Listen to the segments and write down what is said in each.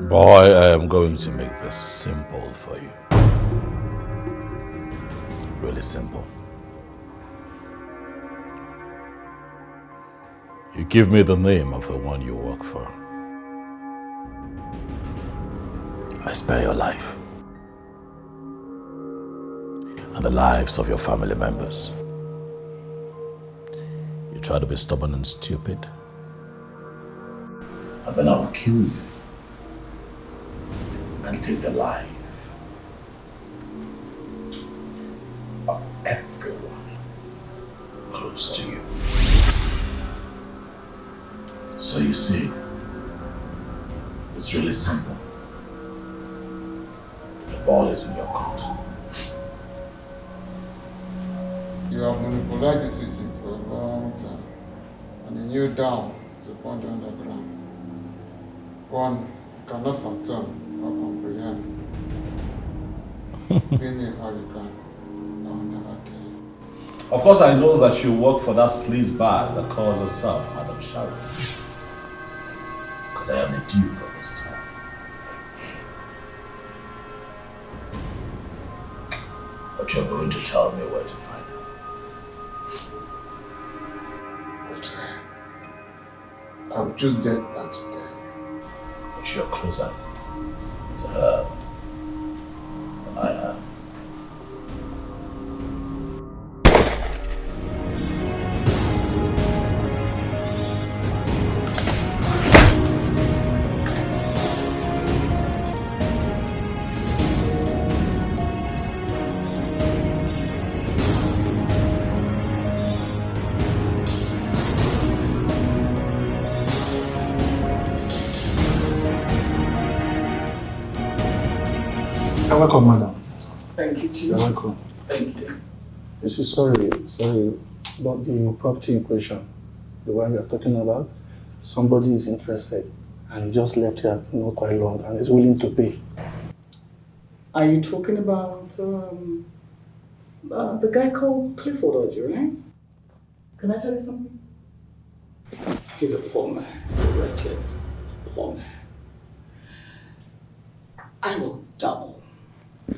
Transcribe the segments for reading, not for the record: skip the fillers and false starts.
Boy, I am going to make this simple for you. Really simple. You give me the name of the one you work for. I spare your life. And the lives of your family members. You try to be stubborn and stupid. And then I'll kill you. And take the life of everyone close to you. So you see, it's really simple. The ball is in your court. You have monopolized the city for a long time, and a new down is a point underground. One cannot fathom or comprehend. Give me how you can, I will never tell you. Of course I know that you work for that sleaze bag that calls herself Madam Sheriff. Because I am the Duke of this town. But you're going to tell me where to find her. I will choose death than to die. But you're closer to her than I am. Welcome, madam. Thank you, Chief. You're welcome. Thank you. You see, sorry about the property in question, the one you're talking about. Somebody is interested and he just left here not quite long and is willing to pay. Are you talking about the guy called Clifford Orji, right? Can I tell you something? He's a poor man. He's a wretched poor man. I will double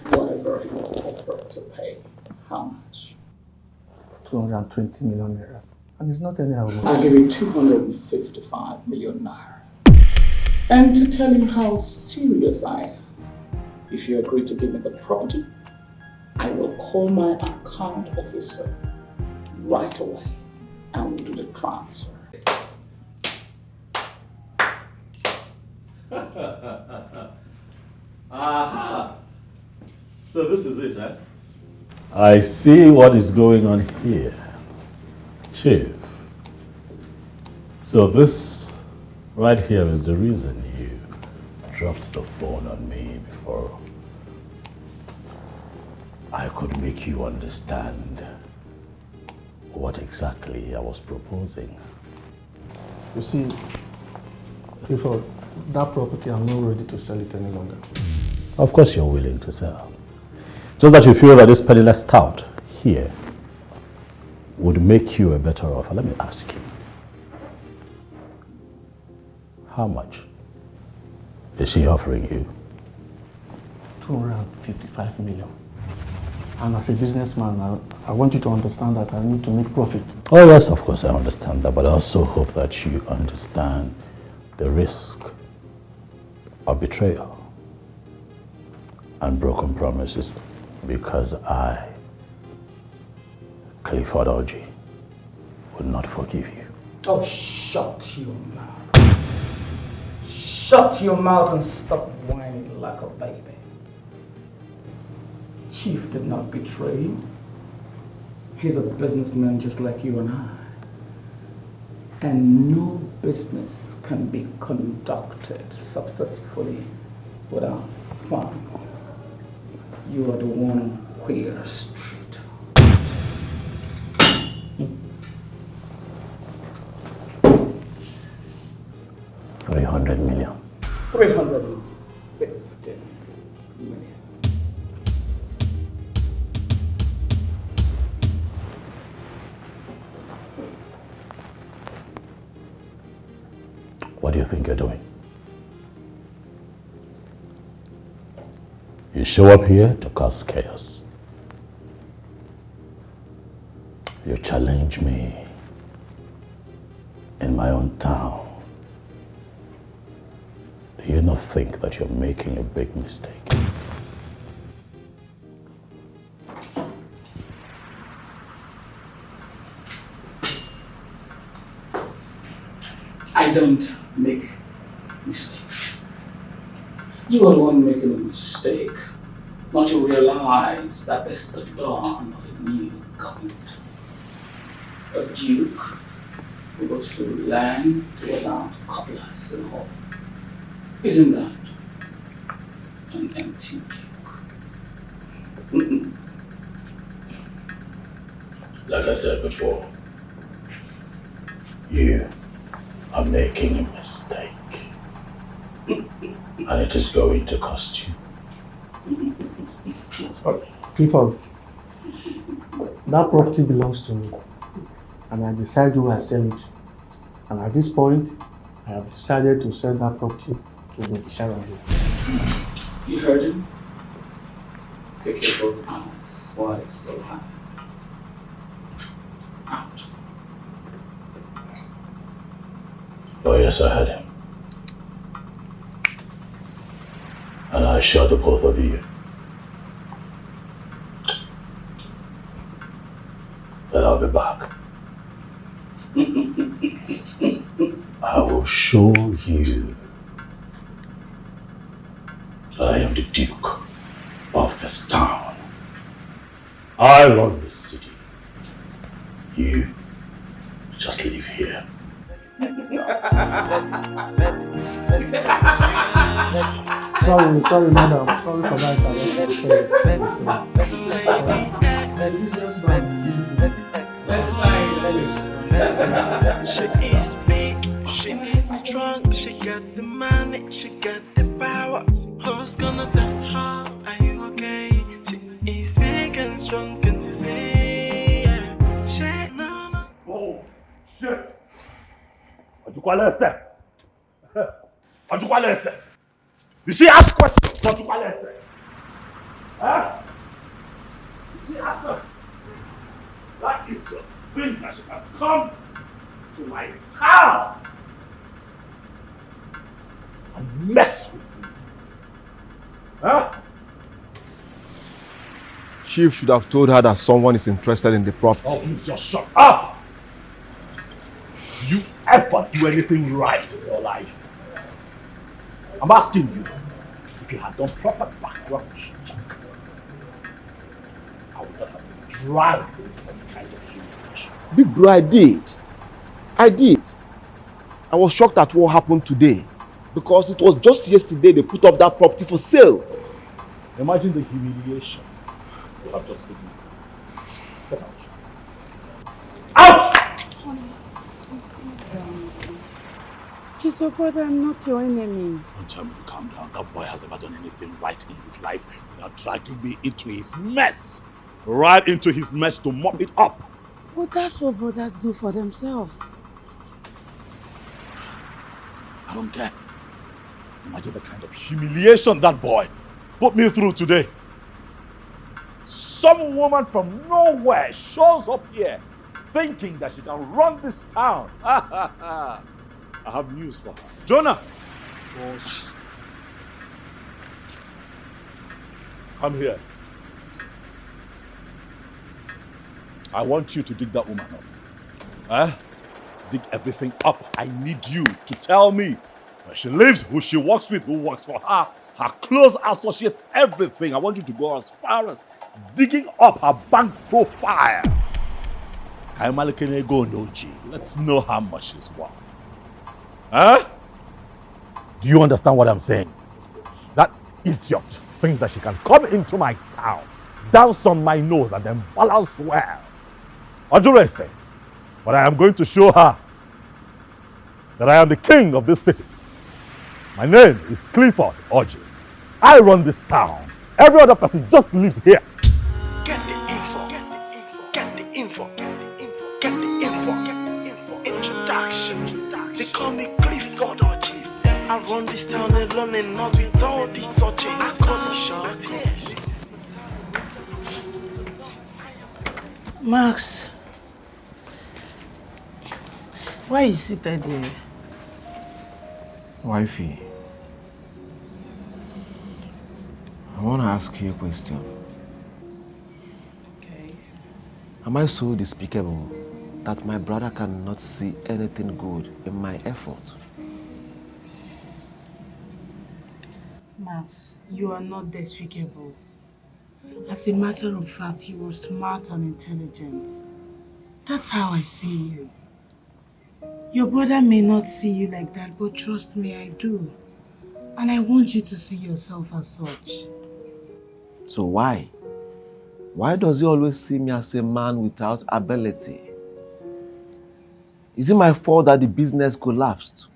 whatever he was offered to pay. How much? 220 million naira. And it's not any amount. I'll give you 255 million naira. And to tell you how serious I am, if you agree to give me the property, I will call my account officer right away and we'll do the transfer. Aha! So this is it, eh? I see what is going on here. Chief. So this right here is the reason you dropped the phone on me before I could make you understand what exactly I was proposing. You see, Clifford, that property, I'm not ready to sell it any longer. Of course you're willing to sell. Just that you feel that this penniless tout here would make you a better offer. Let me ask you. How much is she offering you? 255 million. And as a businessman, I want you to understand that I need to make profit. Oh yes, of course I understand that, but I also hope that you understand the risk of betrayal and broken promises, because I, Clifford Orji, would not forgive you. Oh, shut your mouth. Shut your mouth and stop whining like a baby. Chief did not betray you. He's a businessman just like you and I. And no business can be conducted successfully without funds. You are the one on Queer Street. $300 million. 350 million. What do you think you're doing? You show up here to cause chaos. You challenge me in my own town. Do you not think that you're making a big mistake? I don't make mistakes. You are the one making a mistake, not to realize that this is the dawn of a new government. A duke who goes to land without cobblers and all. Isn't that an empty duke? Like I said before, you are making a mistake. And it is going to cost you. Clifford, that property belongs to me. And I decide who I sell it to. And at this point, I have decided to sell that property to the Sharon. You heard him? Take your both arms while you still have it. Out. Oh yes, I heard him. And I assure the both of you that I'll be back. I will show you that I am the Duke of this town. I run this city. You just live here. Sorry, madam. Sorry for that. She is big, she is strong, she got the money, she got the power. Who's gonna test her? Are you okay? She is big and strong, can't you see? She no. Oh, shit! Did she ask questions? Huh? Did she ask us? That is the things that she can come to my town and mess with me. Huh? Chief should have told her that someone is interested in the property. Oh, please just shut up! Do you ever do anything right in your life? I'm asking you, if you had done proper background check, I would not have been dragged into this kind of humiliation. Big bro, I did. I was shocked at what happened today because it was just yesterday they put up that property for sale. Imagine the humiliation you have just given me. Get out. Out! He's your brother, I'm not your enemy. Don't tell me to calm down. That boy has never done anything right in his life without dragging me into his mess. Right into his mess to mop it up. Well, that's what brothers do for themselves. I don't care. Imagine the kind of humiliation that boy put me through today. Some woman from nowhere shows up here thinking that she can run this town. I have news for her. Jonah! Gosh. Come here. I want you to dig that woman up. Dig everything up. I need you to tell me where she lives, who she works with, who works for her, her close associates, everything. I want you to go as far as digging up her bank profile. Let's know how much she's worth. Huh? Do you understand what I'm saying? That idiot thinks that she can come into my town, dance on my nose, and then balance well. What do I say? But I am going to show her that I am the king of this city. My name is Clifford Oji. I run this town. Every other person just lives here. Get the info, get the info, get the info, get the info, get the info, get the info. Introduction. They call me Clifford Oji. I run this town alone and not with all these searching. I call it short. Max, why you seated there? Wifey, I want to ask you a question. Okay. Am I so despicable that my brother cannot see anything good in my effort? Max, you are not despicable. As a matter of fact, you are smart and intelligent. That's how I see you. Your brother may not see you like that, but trust me, I do. And I want you to see yourself as such. So why? Why does he always see me as a man without ability? Is it my fault that the business collapsed?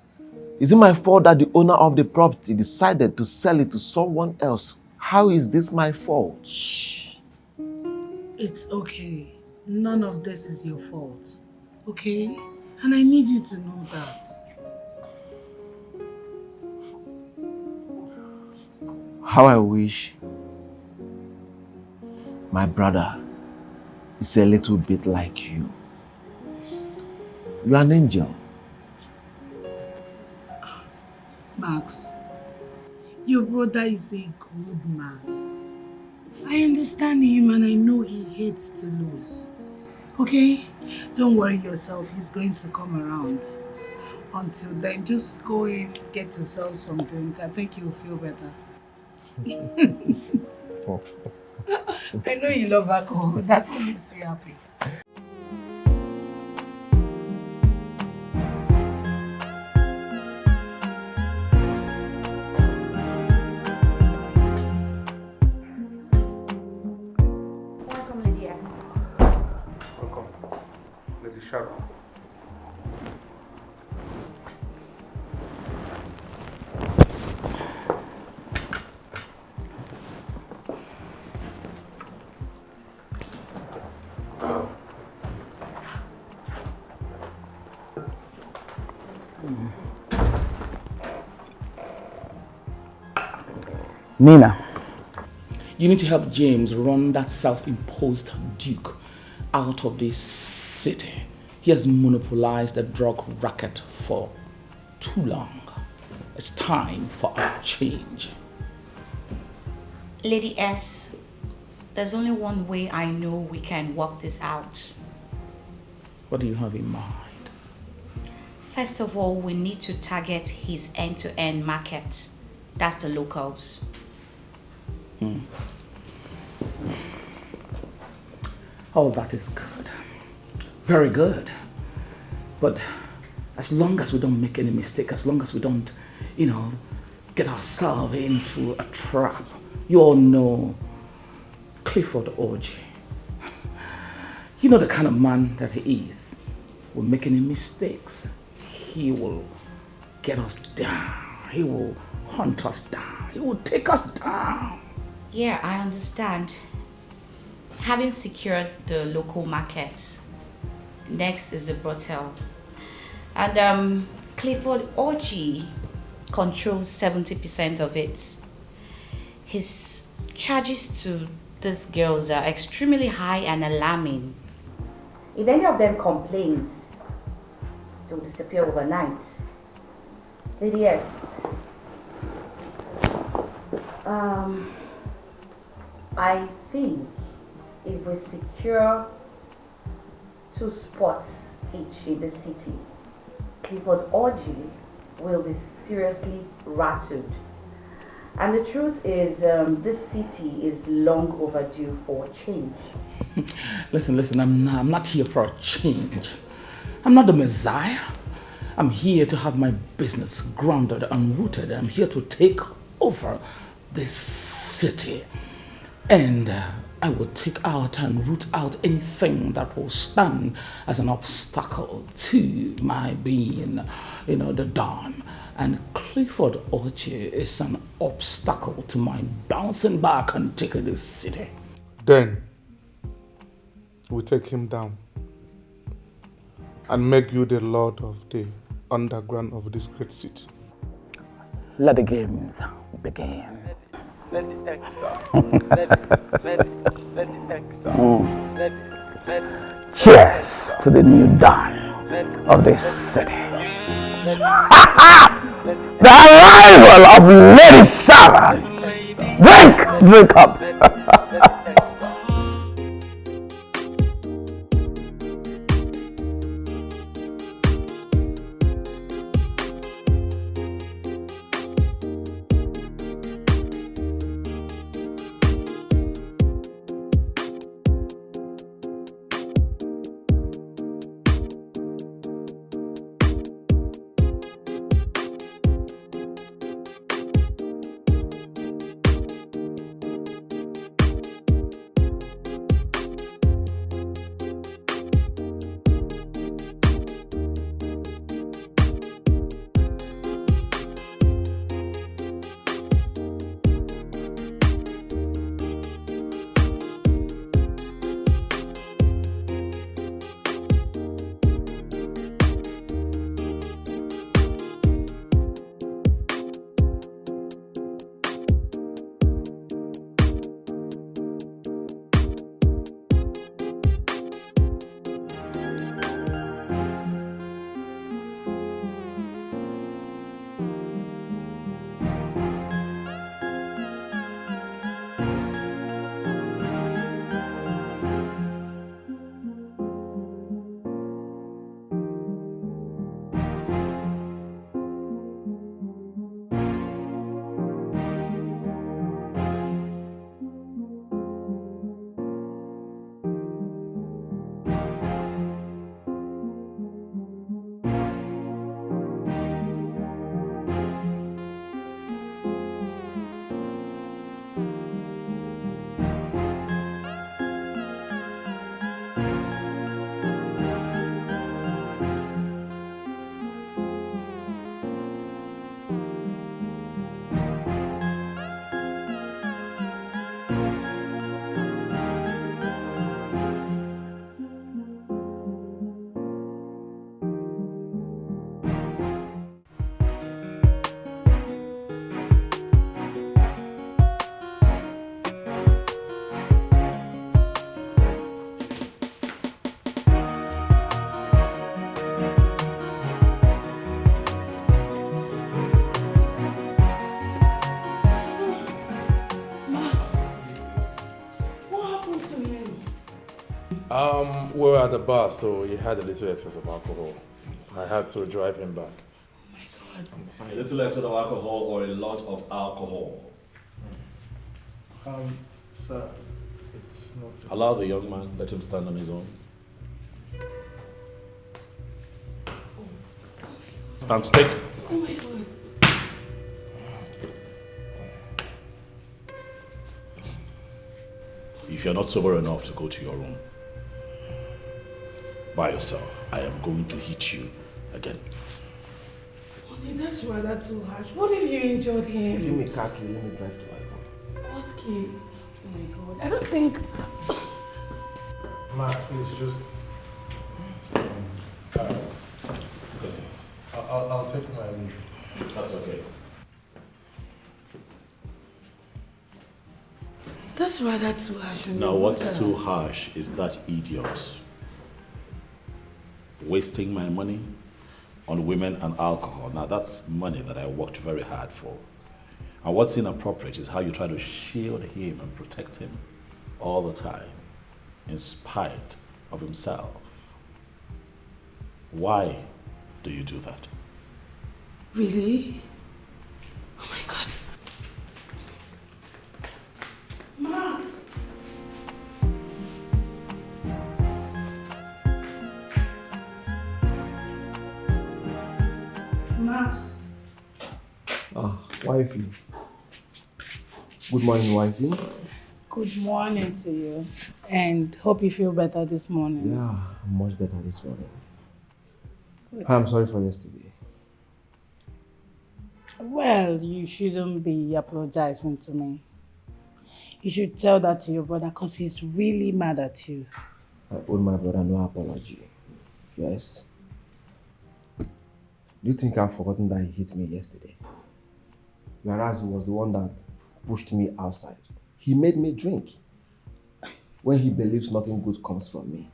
Is it my fault that the owner of the property decided to sell it to someone else? How is this my fault? Shh. It's okay. None of this is your fault. Okay? And I need you to know that. How I wish my brother is a little bit like you. You are an angel. Max, your brother is a good man. I understand him and I know he hates to lose. Okay? Don't worry yourself, he's going to come around. Until then, just go in, get yourself some drink. I think you'll feel better. I know you love alcohol. That's what makes you happy. Welcome, Lady S. Welcome, Lady Sharon. Nina, you need to help James run that self-imposed duke out of this city. He has monopolized the drug racket for too long. It's time for a change. Lady S, there's only one way I know we can work this out. What do you have in mind? First of all, we need to target his end-to-end market. That's the locals. Oh, that is good. Very good. But as long as we don't make any mistake, as long as we don't, get ourselves into a trap. You all know Clifford Orji. You know the kind of man that he is. We'll make any mistakes, he will get us down. He will hunt us down. He will take us down. Yeah, I understand. Having secured the local markets, next is the brothel. And Clifford Orji controls 70% of it. His charges to these girls are extremely high and alarming. If any of them complains, they'll disappear overnight. Lady yes. I think if we secure 2 spots each in the city, Clifford Orji will be seriously rattled. And the truth is, this city is long overdue for a change. Listen, I'm not here for a change. I'm not the Messiah. I'm here to have my business grounded and rooted. I'm here to take over this city. And I will take out and root out anything that will stand as an obstacle to my being, the Don. And Clifford Orji is an obstacle to my bouncing back and taking this city. Then we take him down and make you the lord of the underground of this great city. let the games begin. Let the X out. Let the X out. Let it. Cheers to the new dawn of this city. The arrival of Lady Sarah. Drink up. We were at the bar, so he had a little excess of alcohol. I had to drive him back. Oh my God. A little excess of alcohol or a lot of alcohol? Sir, it's not... Allow the young man, let him stand on his own. Stand straight. Oh my God. If you're not sober enough to go to your room by yourself, I am going to hit you again. Honey, that's rather too harsh. What if you injured him? Give me car key, let me drive to my home. What key? Oh my God. I don't think... Max, please just... I'll take my leave. That's okay. That's rather too harsh. Now what's too harsh is that idiot wasting my money on women and alcohol. Now that's money that I worked very hard for. And what's inappropriate is how you try to shield him and protect him all the time in spite of himself. Why do you do that? Really? Oh my God. Max! Max! Wifey. Good morning, wifey. Good morning to you. And hope you feel better this morning. Yeah, I'm much better this morning. Good. I'm sorry for yesterday. Well, you shouldn't be apologizing to me. You should tell that to your brother because he's really mad at you. I owe my brother no apology. Yes. Do you think I've forgotten that he hit me yesterday? whereas he was the one that pushed me outside. He made me drink when he believes nothing good comes from me.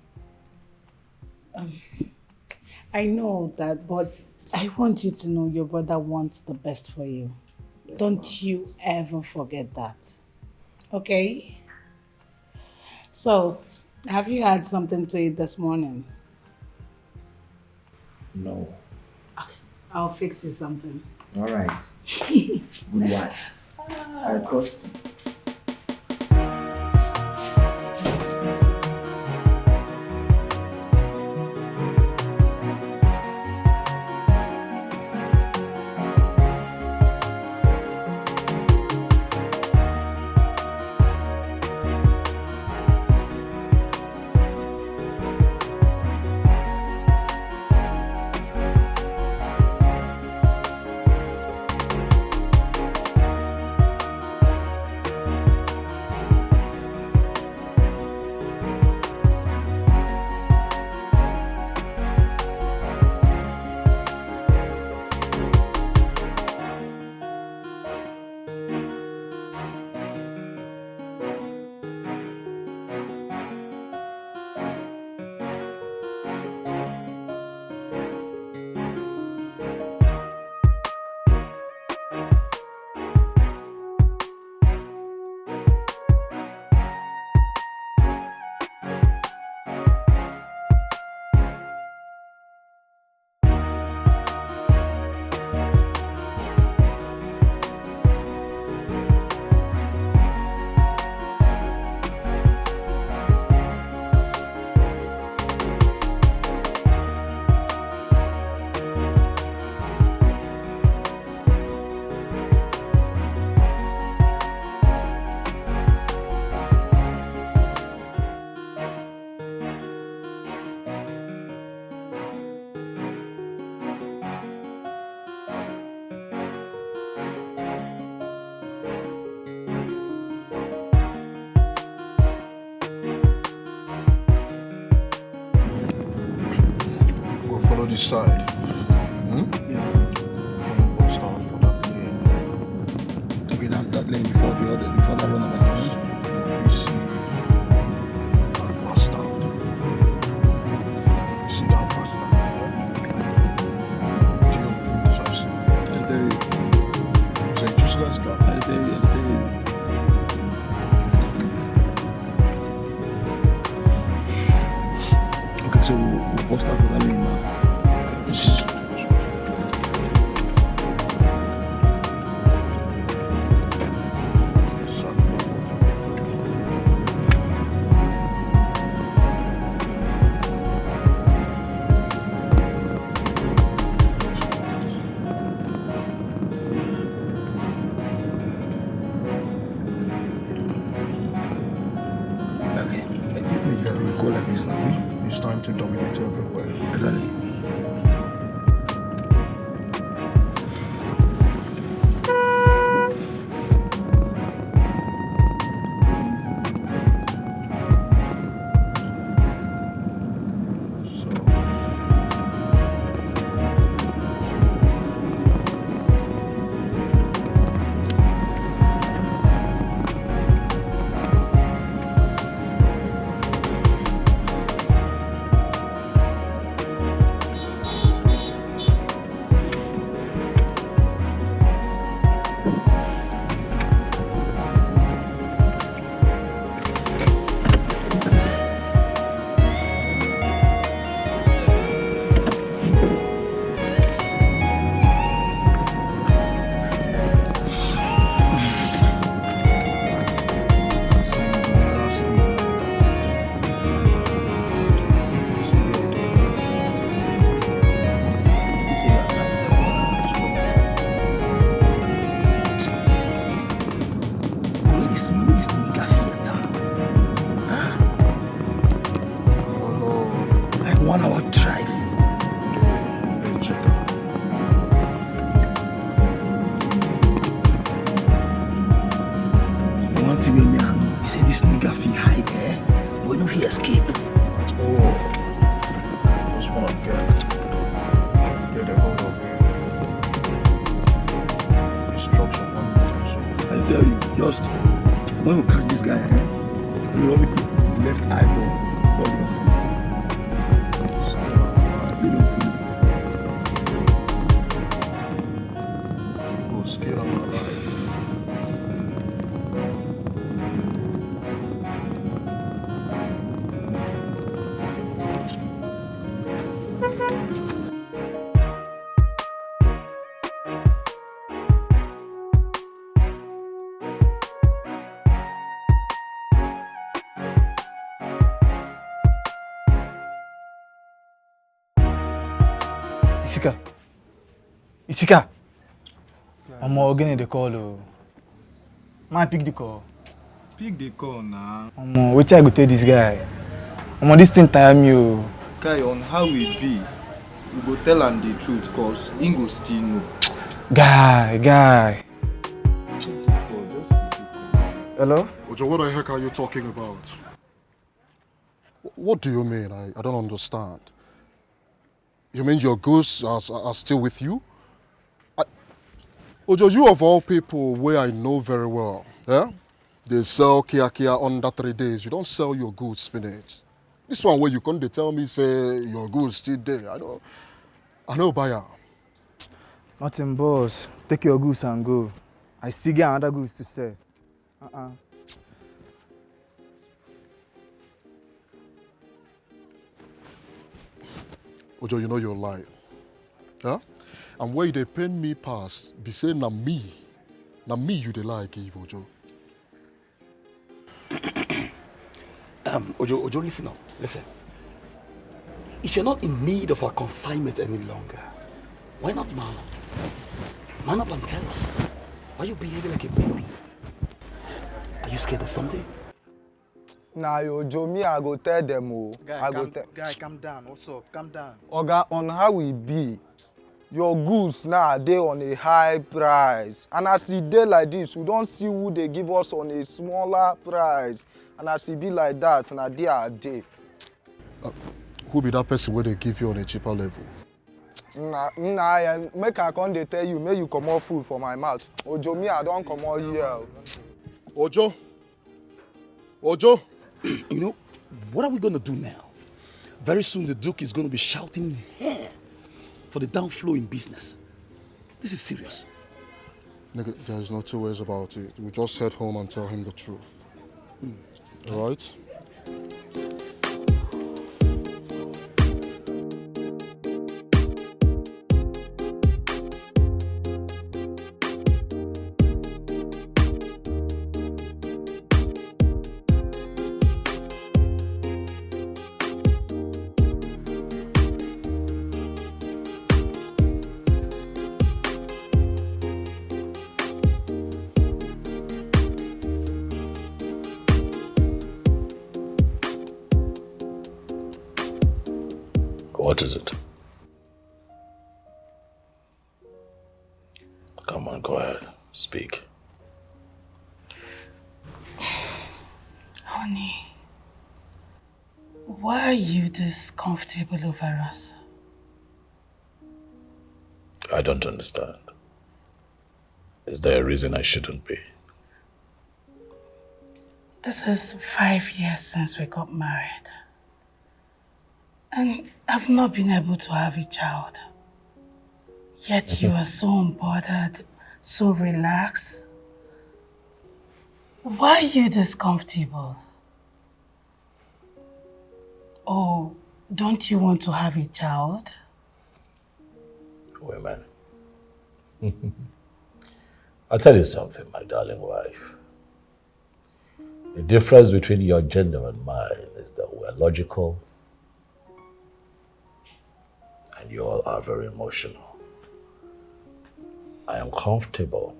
I know that, but I want you to know your brother wants the best for you. Yes, don't you ever forget that. Okay? So, have you had something to eat this morning? No. Okay, I'll fix you something. All right. Good wife. I trust you. This side. Start for that lane. Okay, that lane before that one of my house. If you see that bastard, do you bring this house? I tell you. It's a useless guy. I tell you. Okay, so we'll post out for that lane now. Yes. It's time to dominate everywhere. Exactly. Get a hold of him. Instruction Just when we catch this guy, we only put left eyeball. Oh, scared I'm alive. Isika. I'm organizing the call. Man, pick the call. Pick the call now. Wait till I go tell this guy. This thing tire me. Guy, on how we be, we go tell him the truth, cause he go still know. Guy. Hello? Ojo, what the heck are you talking about? What do you mean? I don't understand. You mean your goods are still with you? Ojo, you of all people where I know very well, yeah? They sell Kia under 3 days. You don't sell your goods finished. This one where you come, they tell me, say, your goods still there. I know buyer. Nothing, boss. Take your goods and go. I still get another goods to sell. Ojo, you know you're lying. Yeah? And where they pain me pass, be saying na me you dey lie give, Ojo. Ojo, listen up. Listen. If you're not in need of our consignment any longer, why not man up? Man up and tell us. Why are you behaving like a baby? Are you scared of something? Nah, Ojo, me, I go tell them. Guy, calm down. What's up? Calm down. Oga, on how we be, your goods now they on a high price. And as e dey like this, we don't see who they give us on a smaller price. And as e be like that, na day a day. Who be that person where they give you on a cheaper level? Make I come dey tell you, make you comot food for my mouth. Ojo, me, I don't come out here. Ojo. You know, what are we going to do now? Very soon the Duke is going to be shouting here for the downflow in business. This is serious. Nigga, there's no two ways about it. We just head home and tell him the truth. All right? What is it? Come on, go ahead. Speak. Honey, why are you this comfortable over us? I don't understand. Is there a reason I shouldn't be? This is 5 years since we got married. And I've not been able to have a child. Yet you are so unbothered, so relaxed. Why are you this comfortable? Oh, don't you want to have a child? Women. I'll tell you something, my darling wife. The difference between your gender and mine is that we're logical and you all are very emotional. I am comfortable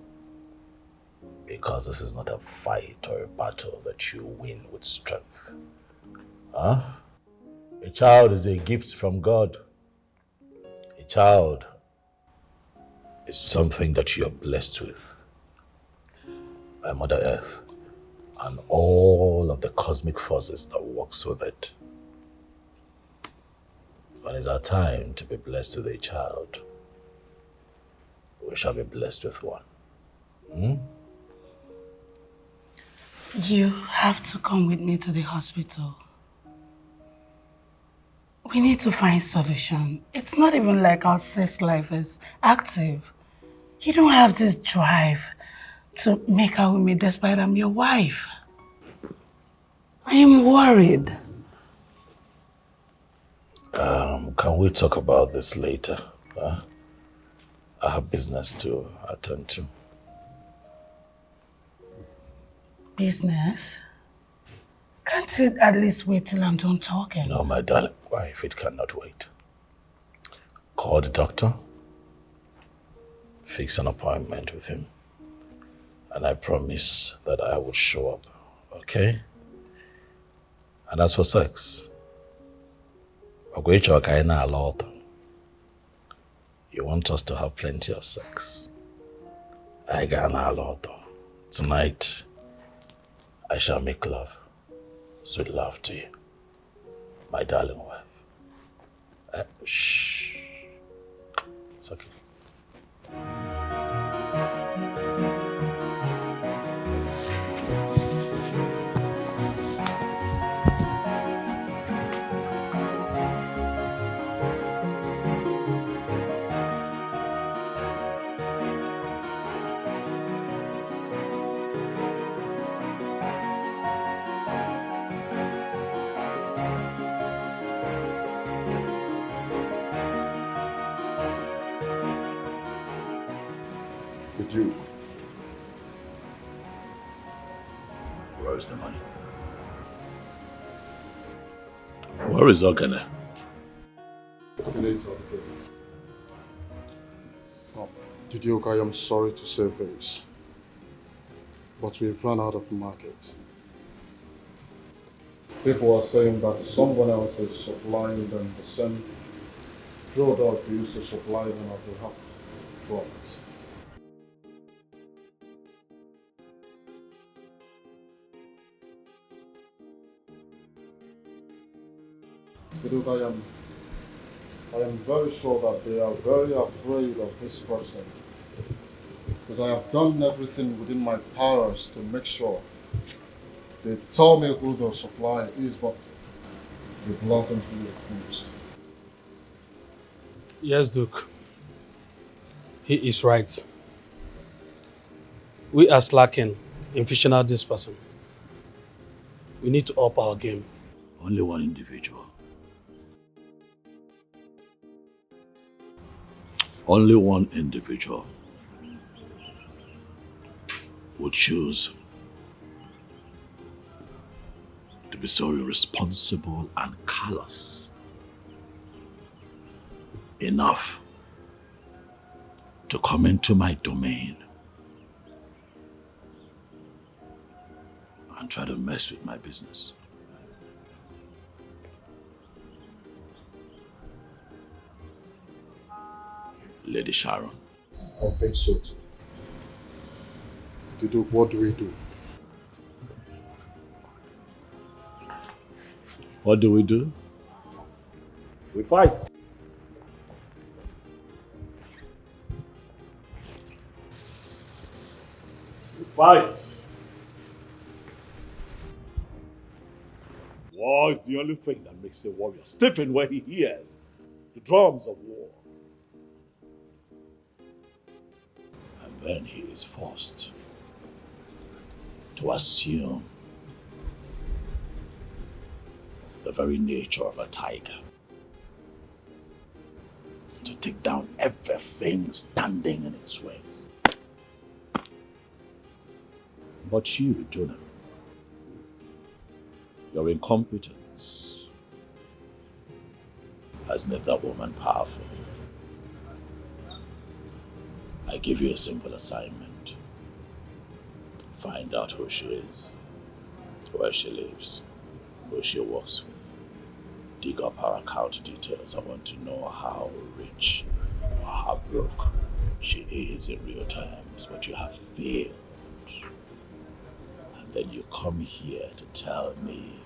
because this is not a fight or a battle that you win with strength. Huh? A child is a gift from God. A child is something that you are blessed with by Mother Earth and all of the cosmic forces that works with it. When it's our time to be blessed with a child, we shall be blessed with one. You have to come with me to the hospital. We need to find solution. It's not even like our sex life is active. You don't have this drive to make out with me despite I'm your wife. I am worried. Can we talk about this later? I have business to attend to. Business? Can't it at least wait till I'm done talking? No, my darling wife, it cannot wait. Call the doctor, fix an appointment with him, and I promise that I will show up, okay? And as for sex, you want us to have plenty of sex. Tonight, I shall make love, sweet love to you, my darling wife. Shh. It's okay. The Duke. Where is the money? Where is Ogene? The Duke, I am sorry to say this, but we've run out of market. People are saying that someone else is supplying them the same product we used to supply them at the half price. Duke, I am very sure that they are very afraid of this person, because I have done everything within my powers to make sure they tell me who the supplier is, but they blatantly refused. Yes, Duke. He is right. We are slacking in fishing out this person. We need to up our game. Only one individual. Only one individual would choose to be so irresponsible and callous enough to come into my domain and try to mess with my business. Lady Sharon. I think so too. The Duke, what do we do? What do we do? We fight. We fight. War is the only thing that makes a warrior stiffen when he hears the drums of war. And then he is forced to assume the very nature of a tiger, to take down everything standing in its way. But you, Jonah, your incompetence has made that woman powerful. I give you a simple assignment. Find out who she is, where she lives, who she works with. Dig up her account details. I want to know how rich or how broke she is in real terms, but you have failed. And then you come here to tell me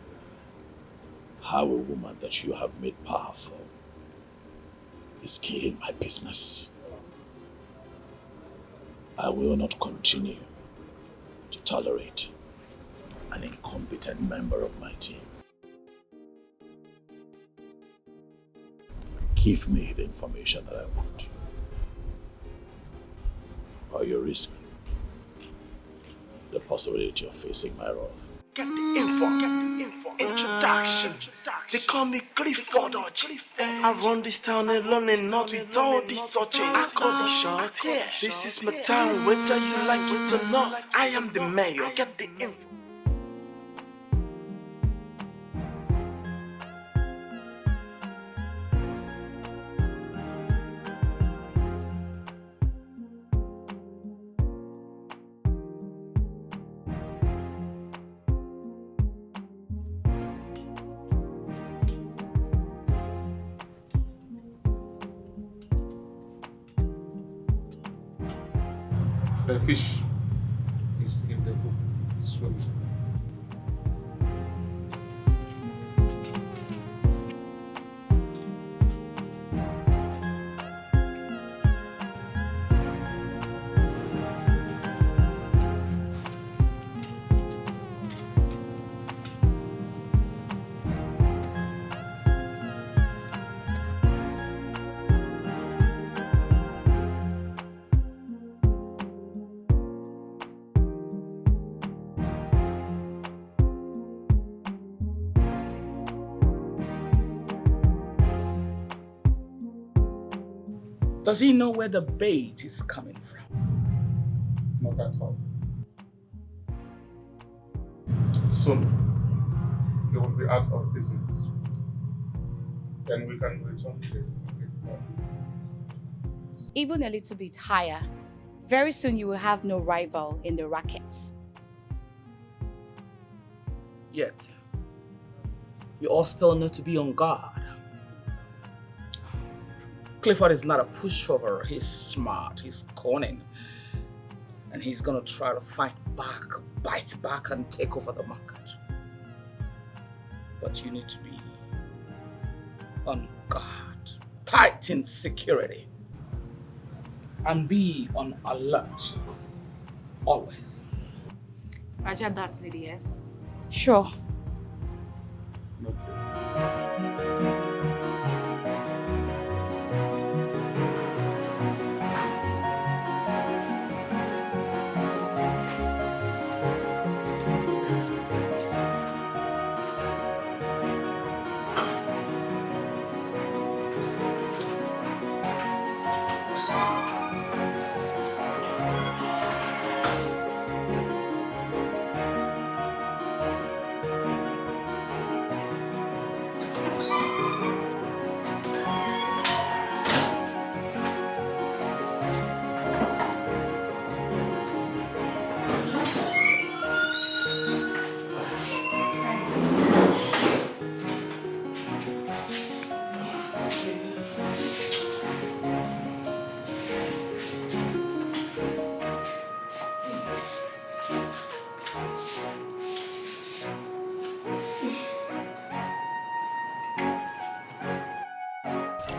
how a woman that you have made powerful is killing my business. I will not continue to tolerate an incompetent member of my team. Give me the information that I want, or you risk the possibility of facing my wrath. Get the info. Introduction. They call me Clifford. I run this town alone and not with all these searches. I call the shots here. This is my town, whether you like it or not. I am the mayor. Get the info. The fish is in the book swimming. Does he know where the bait is coming from? Not at all. Soon, he will be out of business. Then we can return to the market. Even a little bit higher. Very soon you will have no rival in the rackets. Yet, you all still need to be on guard. Clifford is not a pushover. He's smart, he's cunning. And he's gonna try to fight back, bite back, and take over the market. But you need to be on guard, tight in security, and be on alert, always. Roger that, Lady S. Sure.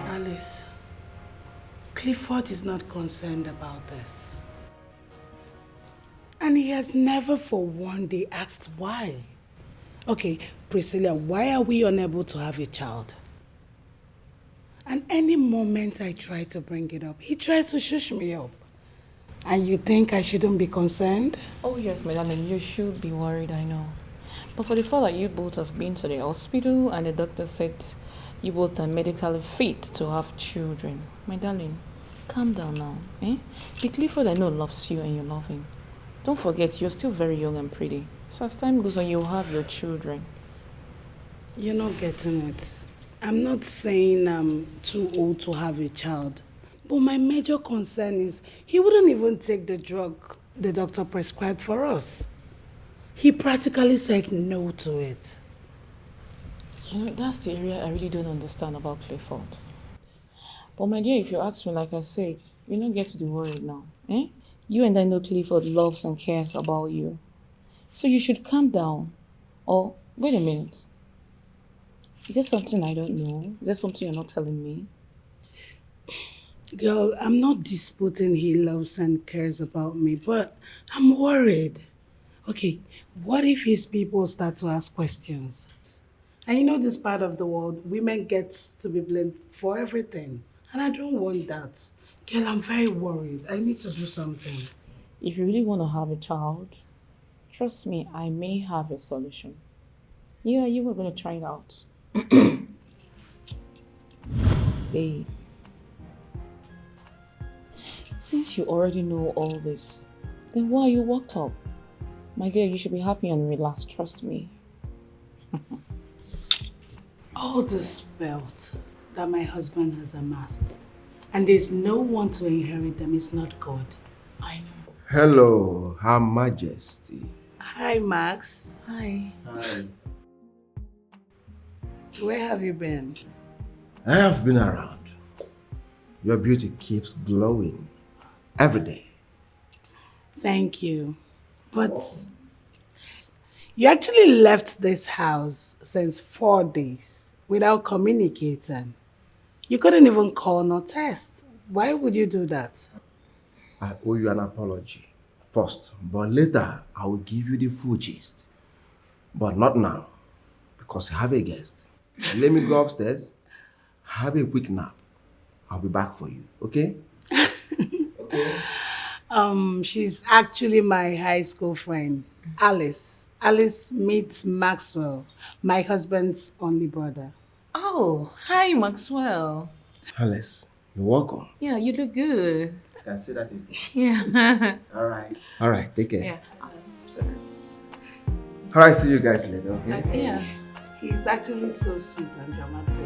Alice, Clifford is not concerned about this. And he has never for one day asked why. Okay, Priscilla, why are we unable to have a child? And any moment I try to bring it up, he tries to shush me up. And you think I shouldn't be concerned? Oh yes, my darling, you should be worried, I know. But for the fact that you both have been to the hospital and the doctor said you both are medically fit to have children, my darling, calm down now. The Clifford I know loves you and you love him. Don't forget, you're still very young and pretty. So as time goes on, you'll have your children. You're not getting it. I'm not saying I'm too old to have a child. But my major concern is he wouldn't even take the drug the doctor prescribed for us. He practically said no to it. You know, that's the area I really don't understand about Clifford. But my dear, if you ask me, like I said, you don't get to be worried now. You and I know Clifford loves and cares about you. So you should calm down. Or, wait a minute. Is there something I don't know? Is there something you're not telling me? Girl, I'm not disputing he loves and cares about me, but I'm worried. Okay, what if his people start to ask questions? And you know this part of the world, women get to be blamed for everything. And I don't want that. Girl, I'm very worried. I need to do something. If you really want to have a child, trust me, I may have a solution. Yeah, you were going to try it out. Babe, since you already know all this, then why are you worked up? My girl, you should be happy and relaxed, trust me. All this wealth that my husband has amassed, and there's no one to inherit them, is not God. I know. Hello, Her Majesty. Hi, Max. Hi. Hi. Where have you been? I have been around. Your beauty keeps glowing every day. Thank you. But you actually left this house since 4 days without communicating. You couldn't even call nor text. Why would you do that? I owe you an apology first, but later I will give you the full gist. But not now, because I have a guest. Let me go upstairs, have a quick nap. I'll be back for you, okay? Okay. She's actually my high school friend, Alice. Alice meets Maxwell, my husband's only brother. Oh, hi, Maxwell. Alice, you're welcome. Yeah, you look good. I can see that. Yeah. All right. All right, take care. Yeah, sorry. All right, see you guys later, okay? Yeah. He's actually so sweet and dramatic.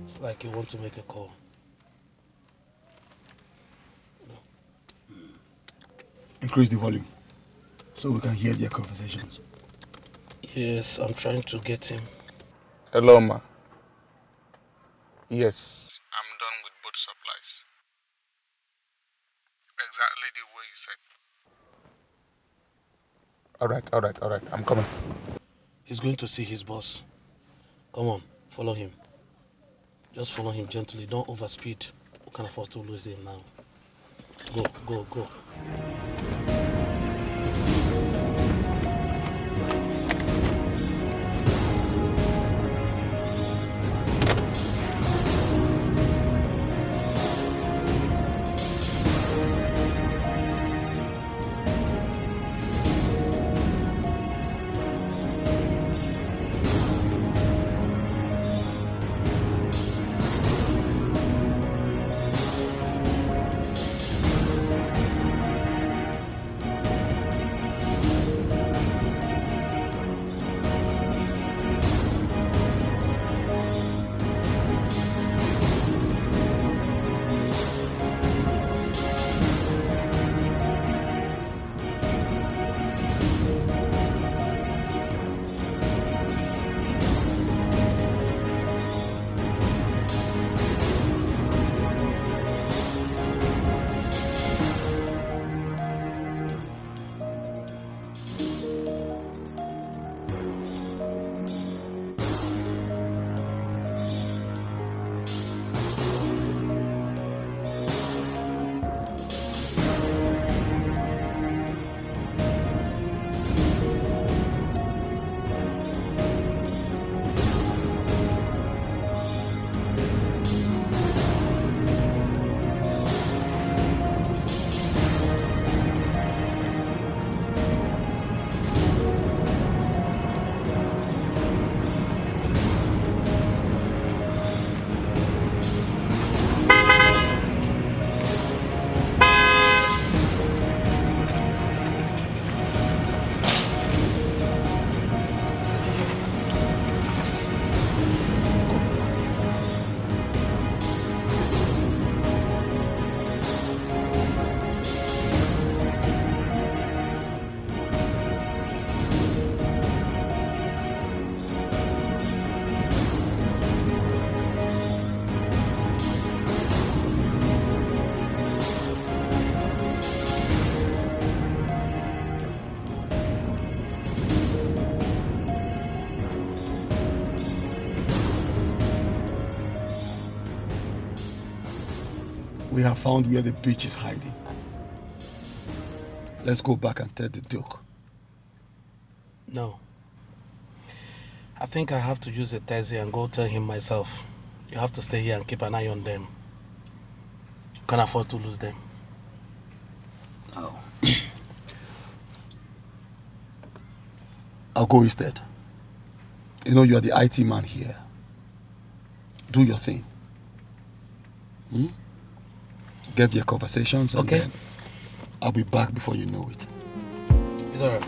It's like you want to make a call. Increase the volume so we can hear their conversations. Yes, I'm trying to get him. Hello, ma. Yes. I'm done with both supplies. Exactly the way you said. All right. I'm coming. He's going to see his boss. Come on, follow him. Just follow him gently. Don't overspeed. We can afford to lose him now. Go. We have found where the bitch is hiding. Let's go back and tell the Duke. No. I think I have to use a taxi and go tell him myself. You have to stay here and keep an eye on them. You can't afford to lose them. Oh. I'll go instead. You know you are the IT man here. Do your thing. Hmm? Get your conversations and then I'll be back before you know it. It's alright.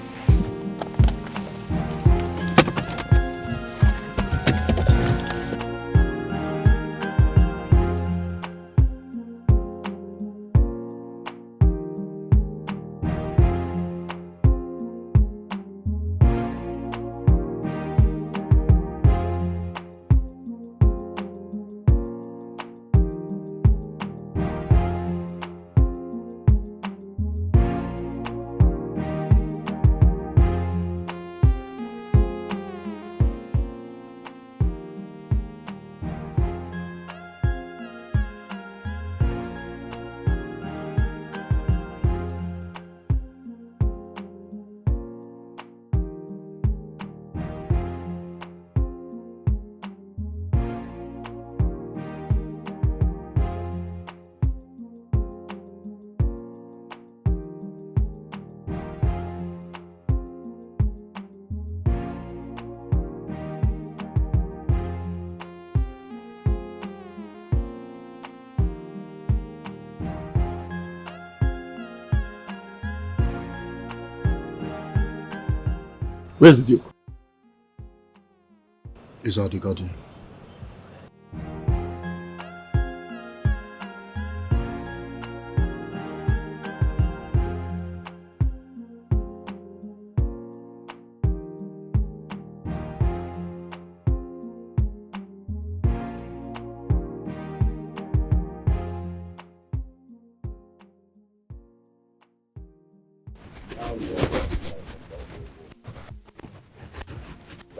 Where's the Duke? He's at the garden.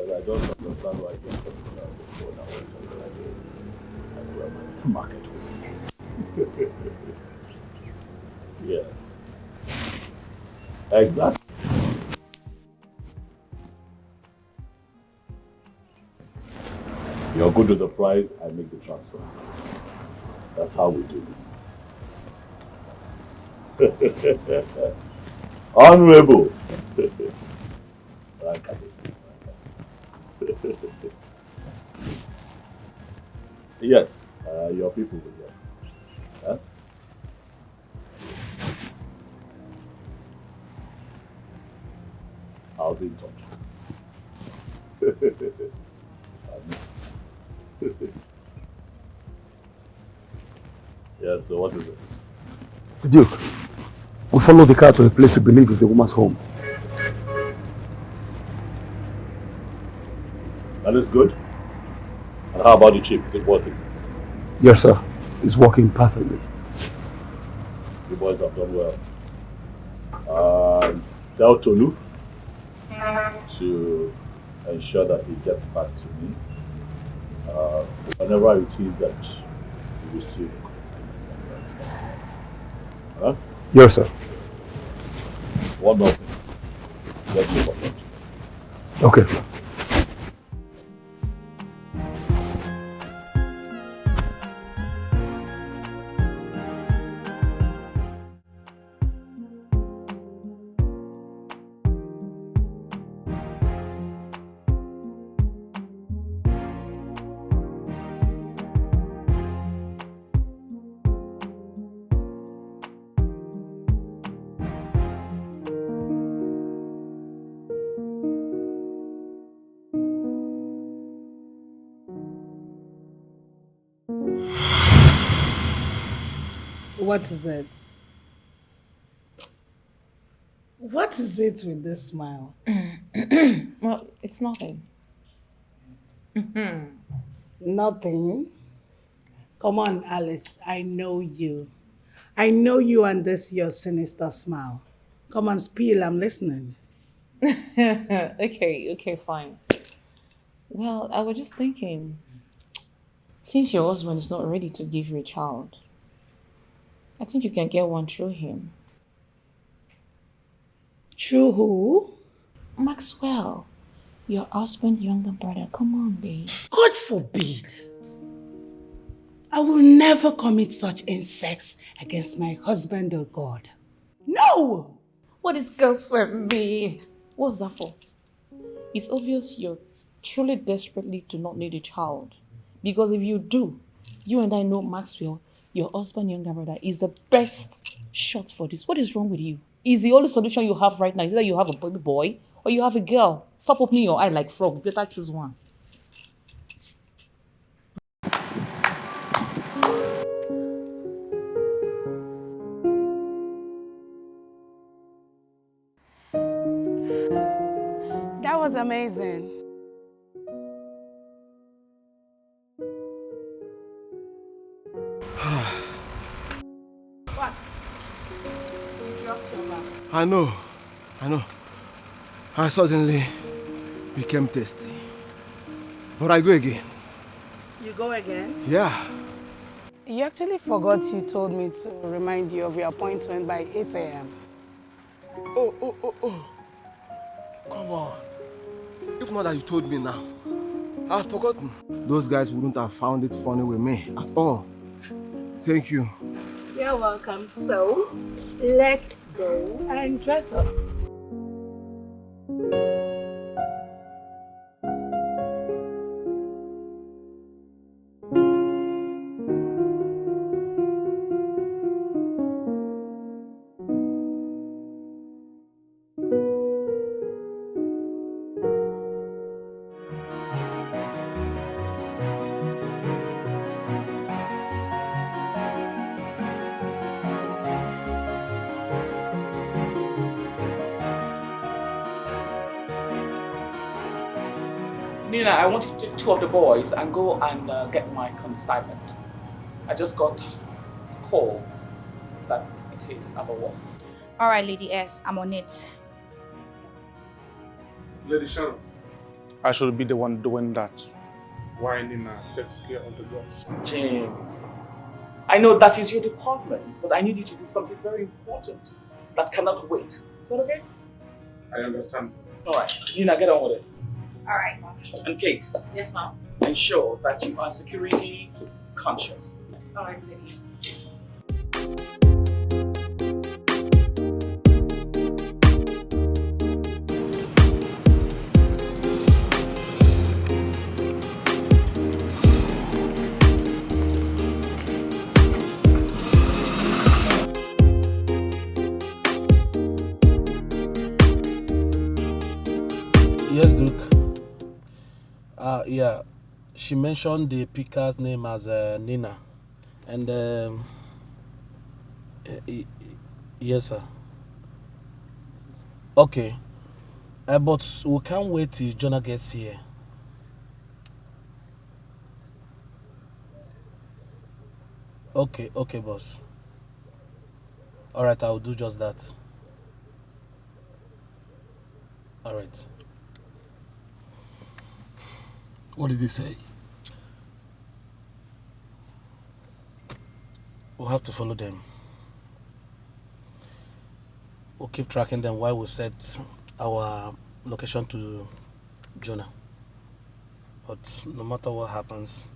I don't understand why you're talking about the phone and we're my market with Yes. Exactly. You're good with the price, I make the transfer. That's how we do it. Honorable. Yes, your people will get. Huh? I'll be in touch. Yeah, so what is it? The Duke, we follow the car to a place we believe is the woman's home. That is good. And how about the chip? Is it working? Yes, sir. It's working perfectly. You boys have done well. Tell Tolu to ensure that he gets back to me whenever it is that you receive a consignment. Huh? Yes, sir. One more thing. Get me what. Okay. What is it? What is it with this smile? Well, it's nothing. Nothing? Come on, Alice. I know you. I know you and this your sinister smile. Come on, spill. I'm listening. Okay, fine. Well, I was just thinking, since your husband is not ready to give you a child, I think you can get one through him. Through who? Maxwell, your husband's younger brother. Come on, babe. God forbid. I will never commit such insects against my husband or God. No! What is girlfriend mean? What's that for? It's obvious you're truly desperately do not need a child. Because if you do, you and I know Maxwell, your husband's younger brother, is the best shot for this. What is wrong with you? Is the only solution you have right now is that you have a baby boy or you have a girl? Stop opening your eye like frog. Better choose one. That was amazing. What? You dropped your bag. I know. I suddenly became thirsty. But I go again. You go again? Yeah. You actually forgot you told me to remind you of your appointment by 8 a.m. Oh. Come on. If not that you told me now, I've forgotten. Those guys wouldn't have found it funny with me at all. Thank you. You're welcome. So, let's go and dress up. Nina, I want you to take two of the boys and go and get my consignment. I just got a call that it is about what? All right, Lady S, I'm on it. Lady Sharon. I should be the one doing that. Why Nina takes care of the girls? James, I know that is your department, but I need you to do something very important that cannot wait. Is that okay? I understand. All right, Nina, get on with it. All right, Mom. And Kate. Yes, Mom. Ensure that you are security conscious. All right, ladies. Yes, Duke. Yeah, she mentioned the picker's name as Nina, and yes, sir. Okay, but we can't wait till Jonah gets here. Okay, boss. All right, I'll do just that. All right. What did he say? We'll have to follow them. We'll keep tracking them while we set our location to Jonah. But no matter what happens,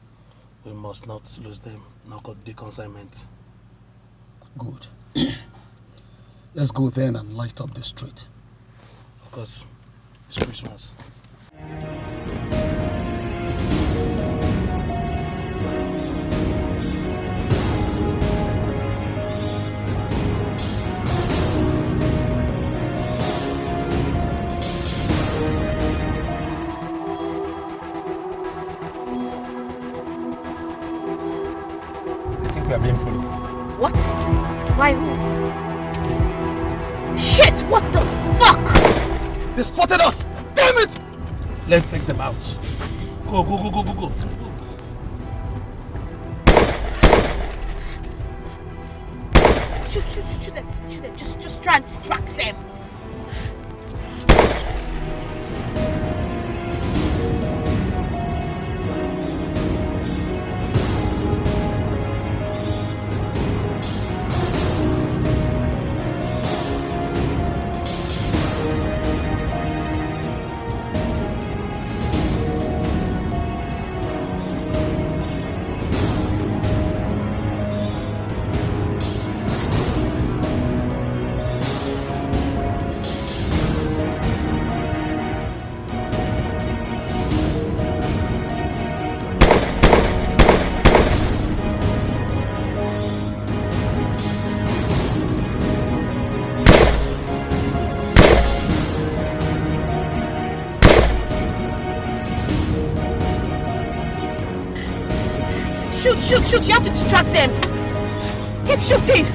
we must not lose them, not got the consignment. Good. Let's go then and light up the street. Of course, it's Christmas. We are being followed. What? Why who? Shit! What the fuck? They spotted us! Damn it! Let's take them out. Go. Shoot them. Just try and distract them. Shoot, shoot, shoot. You have to distract them. Keep shooting.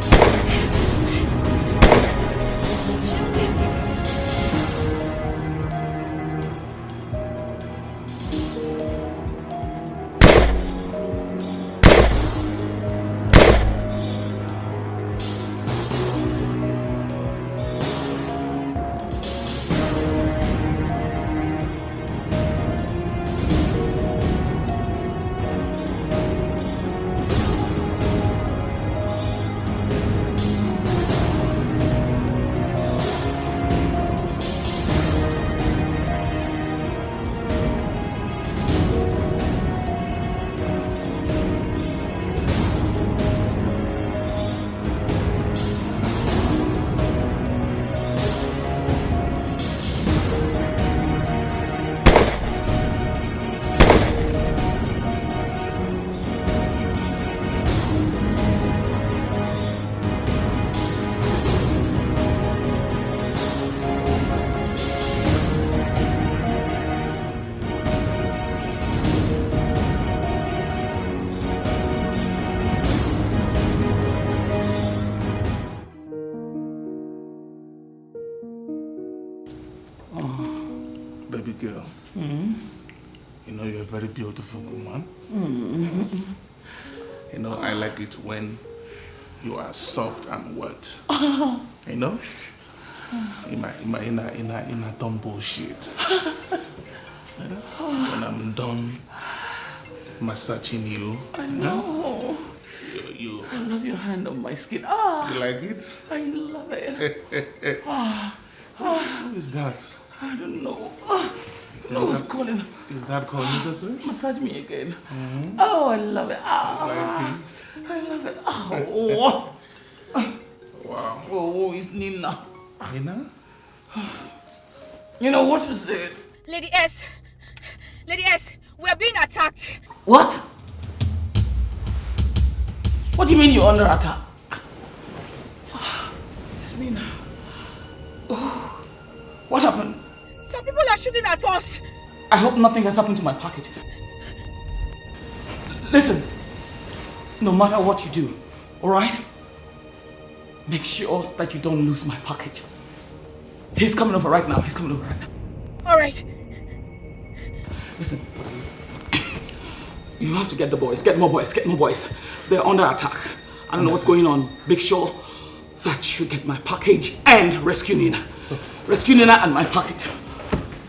Baby girl, you know you're a very beautiful woman. You know, I like it when you are soft and wet. You know? In a dumb bullshit. When I'm done massaging you. I know. I love your hand on my skin. Ah, you like it? I love it. Who is that? I don't know. No one's calling. Is that called necessary? Massage me again. Oh, I love it. Ah, I love it. Oh. Wow. Oh, it's Nina. Nina? You know what was it? Lady S, we are being attacked. What? What do you mean you're under attack? It's Nina. Oh. What happened? Some people are shooting at us. I hope nothing has happened to my package. Listen, no matter what you do, alright? Make sure that you don't lose my package. He's coming over right now. Alright. Listen, you have to get the boys. Get more boys. They're under attack. I don't know what's going on. Make sure that you get my package and rescue Nina. Rescue Nina and my package.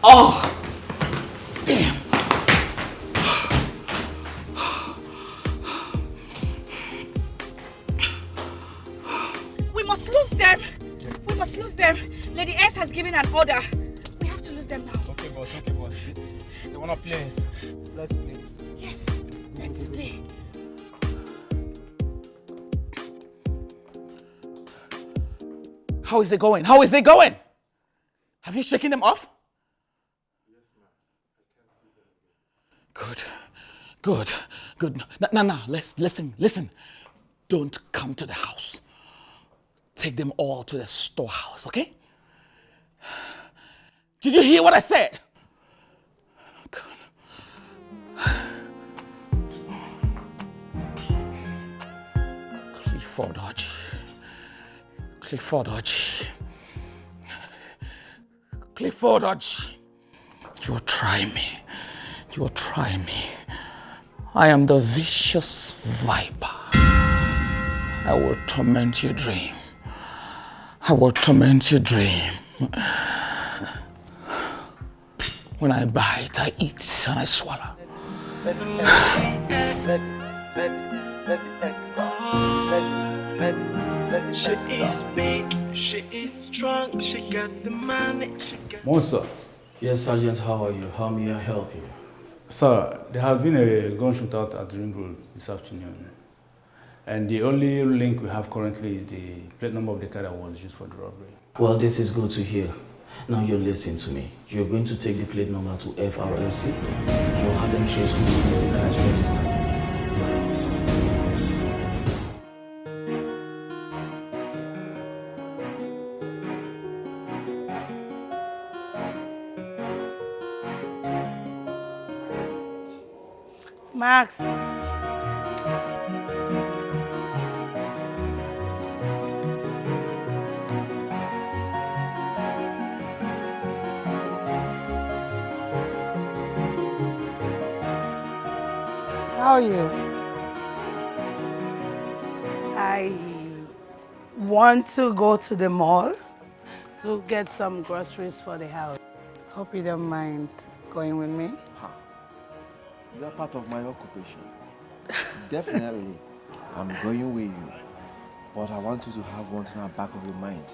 Oh, damn. We must lose them. Lady S has given an order. We have to lose them now. Okay, boss. They wanna play. Let's play. Yes, let's play. How is it going? Have you shaken them off? Yes, ma'am. Good. Now, listen. Don't come to the house. Take them all to the storehouse, okay? Did you hear what I said? Good. Clifford Hodge. You will try me. I am the vicious viper. I will torment your dream. When I bite, I eat and I swallow. She is big, she is strong, she got the money, she got... Monster. Yes, Sergeant, how are you? How may I help you? Sir, there has been a gun shootout at the Ring Road this afternoon. And the only link we have currently is the plate number of the car that was used for the robbery. Well, this is good to hear. Now you listen to me. You're going to take the plate number to FRLC. You'll have them trace who the car is registered. Max, How are you? I want to go to the mall to get some groceries for the house. Hope you don't mind going with me. You are part of my occupation. Definitely, I'm going with you. But I want you to have one thing at the back of your mind.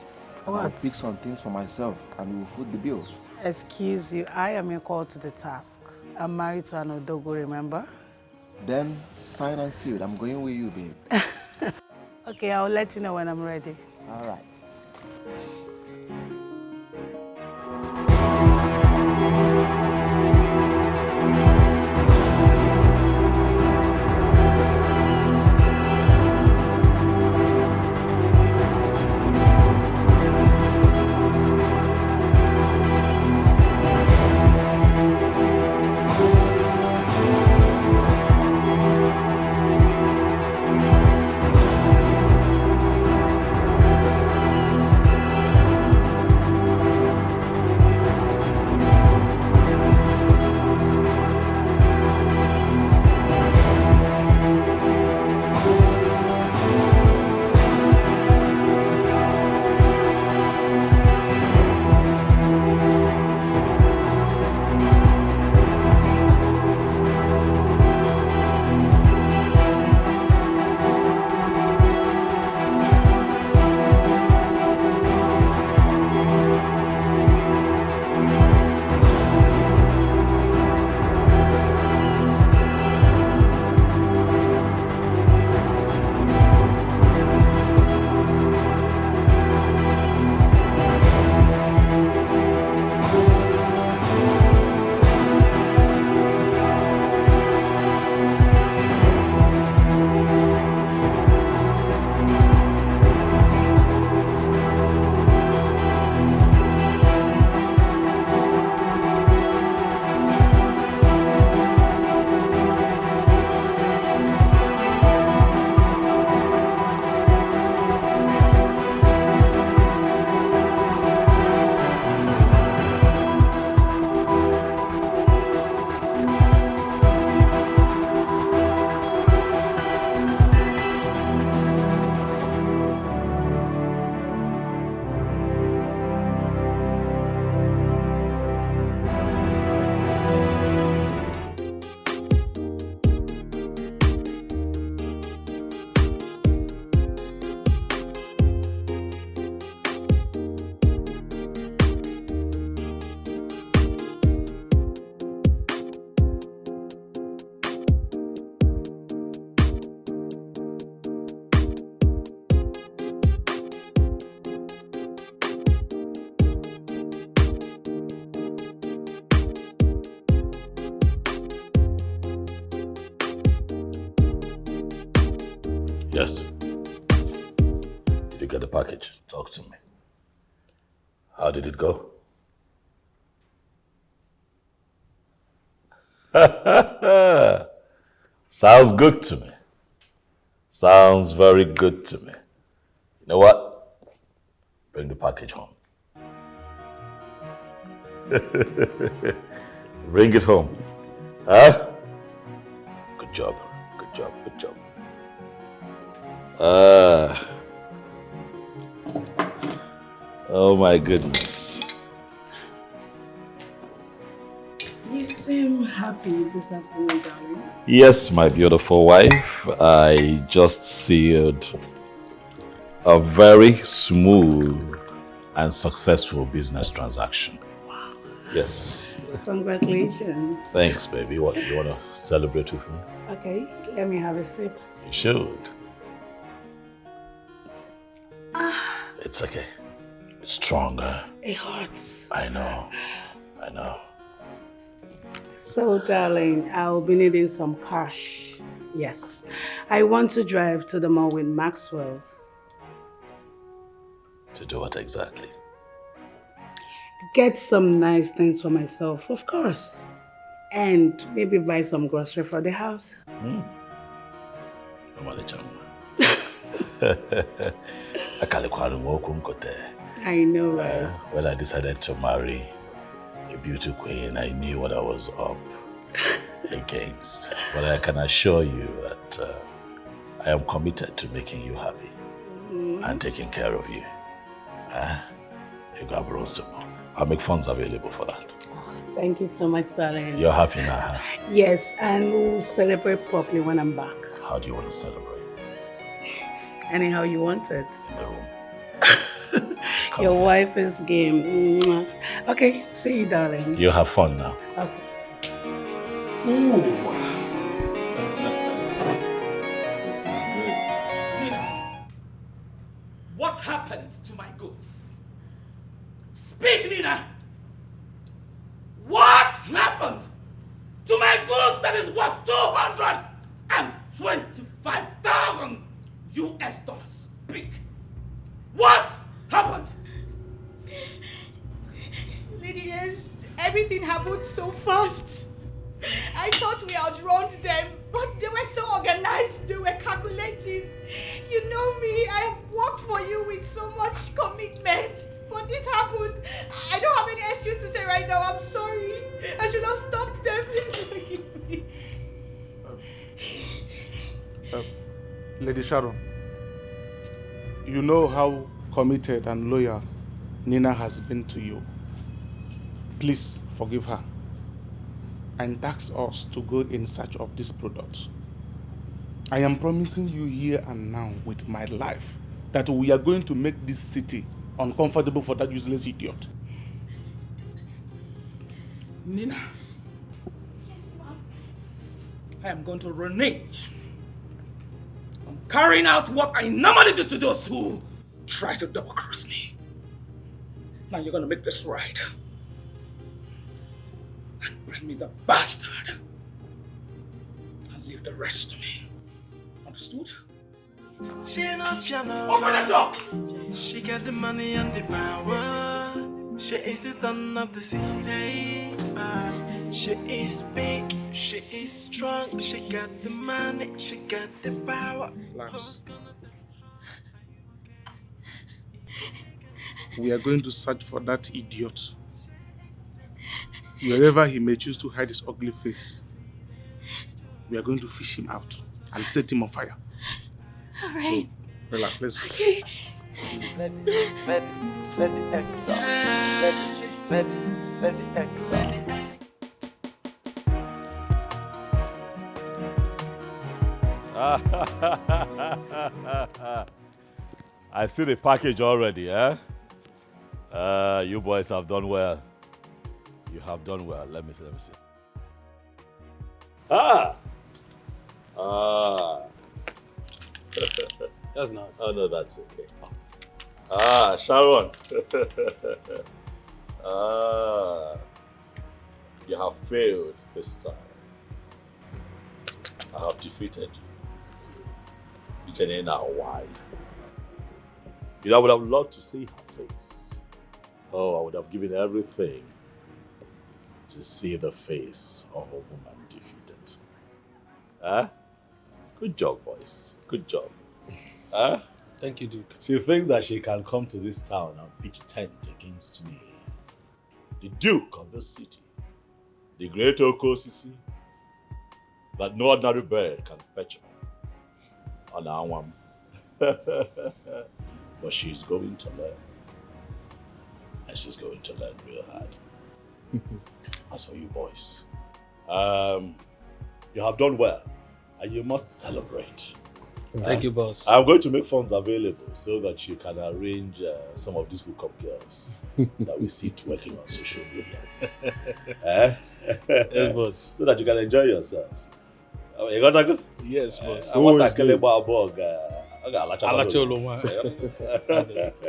I'll What? pick some things for myself and we will foot the bill. Excuse you, I am equal to the task. I'm married to an Odogo, remember? Then sign and sealed. I'm going with you, babe. Okay, I'll let you know when I'm ready. All right. Yes. Did you get the package? Talk to me. How did it go? Sounds good to me. Sounds very good to me. You know what? Bring the package home. Bring it home. Huh? Good job. Good job. Good job. Oh my goodness. You seem happy this afternoon, darling. Yes, my beautiful wife. I just sealed a very smooth and successful business transaction. Wow. Yes. Congratulations. Thanks, baby. What, you want to celebrate with me? Okay, let me have a sip. You should. It's okay. It's stronger. It hurts. I know. I know. So, darling, I'll be needing some cash. Yes. I want to drive to the mall with Maxwell. To do what exactly? Get some nice things for myself, of course. And maybe buy some grocery for the house. I know, right? When I decided to marry a beauty queen, I knew what I was up against. But I can assure you that I am committed to making you happy and taking care of you. I'll make funds available for that. Thank you so much, darling. You're happy now, huh? Yes, and we'll celebrate properly when I'm back. How do you want to celebrate? Anyhow you want it. In the room. Your wife is game. Mwah. Okay, see you, darling. You have fun now. Okay. Ooh. This is good. Nina, what happened to my goods? Speak, Nina! What happened to my goods that is worth $225,000 US dollars? Speak. What happened? Lady S, everything happened so fast. I thought we outrun them, but they were so organized, they were calculating. You know me, I have worked for you with so much commitment. But this happened. I don't have any excuse to say right now. I'm sorry. I should have stopped them. Please forgive me. Lady Sharon, you know how committed and loyal Nina has been to you. Please forgive her and task us to go in search of this product. I am promising you here and now with my life that we are going to make this city uncomfortable for that useless idiot. Nina. Yes, Mom. I am going to renege. I'm carrying out what I normally do to those who try to double-cross me. Now you're going to make this right. And bring me the bastard. And leave the rest to me. Understood? She enough, you know. Open the door! She got the money and the power. She is the son of the city. She is big, she is strong. She got the money, she got the power. We are going to search for that idiot. Wherever he may choose to hide his ugly face, we are going to fish him out and set him on fire. All right. So, relax, let's go. Okay. Let the X out. Let the X out. I see the package already, eh? You boys have done well. You have done well. Let me see. That's not. Oh no, that's okay. Sharon. You have failed this time. I have defeated you. Why? You know, I would have loved to see her face. Oh, I would have given everything to see the face of a woman defeated. Good job, boys. Good job. Thank you, Duke. She thinks that she can come to this town and pitch tent against me. The Duke of this city. The great Okosisi. That no ordinary bird can fetch her. On our one. But she's going to learn. And she's going to learn real hard. As for you boys, you have done well. And you must celebrate. Thank you, boss. I'm going to make funds available so that you can arrange some of these hookup girls that we see twerking on social media. Yes, boss. So that you can enjoy yourselves. You got to go? Yes, boss. I want to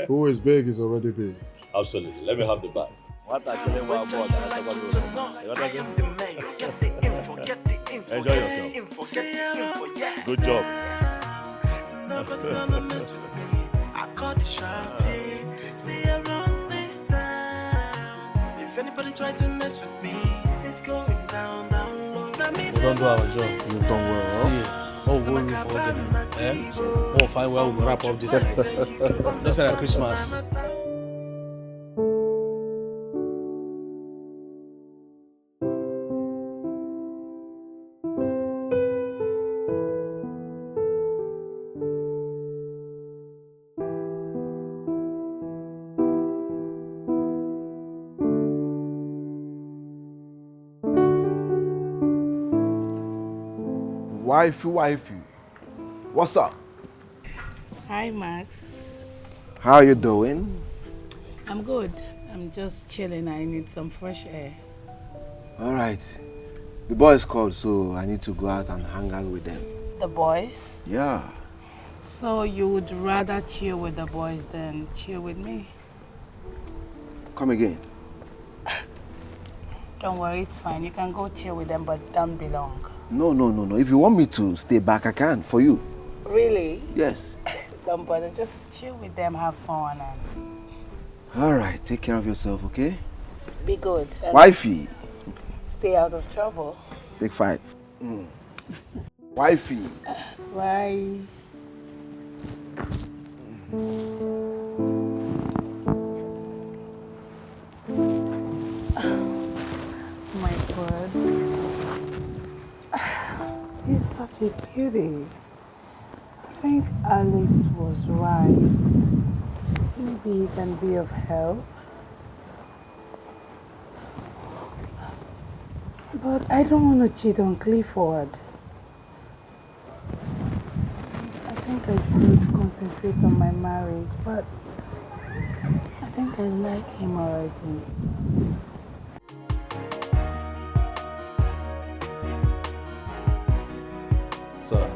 Who is big is already big. Absolutely. Let me have the bag. Enjoy yourself. Good job. Nobody's gonna mess with me. I caught the shouting. See around this town. If anybody try to mess with me, it's going down low. We don't do our job. You've done well. See, oh, we'll move forward. We'll find where we'll wrap up this night. Just like Christmas. Wifey. What's up? Hi, Max. How you doing? I'm good. I'm just chilling. I need some fresh air. All right. The boys called, so I need to go out and hang out with them. The boys? Yeah. So you would rather chill with the boys than chill with me? Come again. Don't worry, it's fine. You can go chill with them, but don't be long. No. If you want me to stay back, I can, for you. Really? Yes. Don't bother. Just chill with them, have fun, and All right, take care of yourself, okay? be good. And Wifey. stay out of trouble. Take 5. Wifey. Bye. My God. He's such a cutie. I think Alice was right. Maybe he can be of help. But I don't want to cheat on Clifford. I think I should concentrate on my marriage, but I think I like him already. Sir,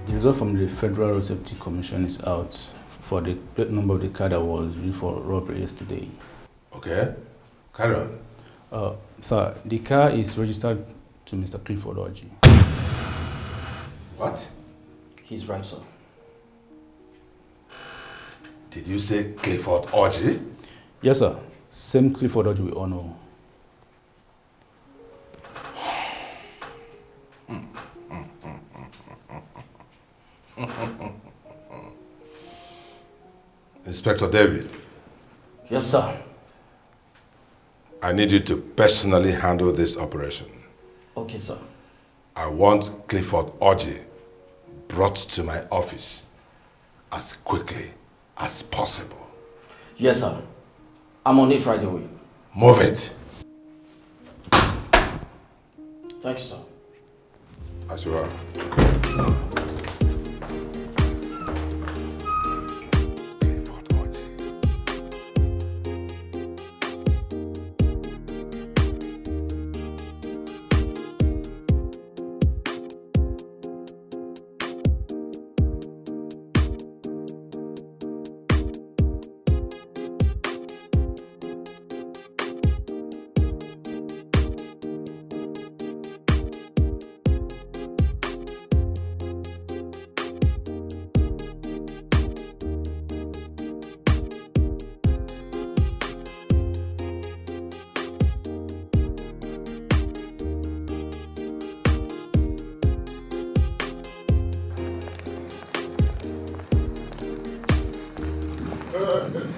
the result from the Federal Road Safety Commission is out for the plate number of the car that was used for robbery yesterday. Okay, carry on. Sir, the car is registered to Mr. Clifford Orji. What? He's right, sir. Did you say Clifford Orji? Yes, sir. Same Clifford Orji we all know. Inspector David. Yes, sir. I need you to personally handle this operation. Okay, sir. I want Clifford Orji brought to my office as quickly as possible. Yes, sir. I'm on it right away. Move it. Thank you, sir. As you are.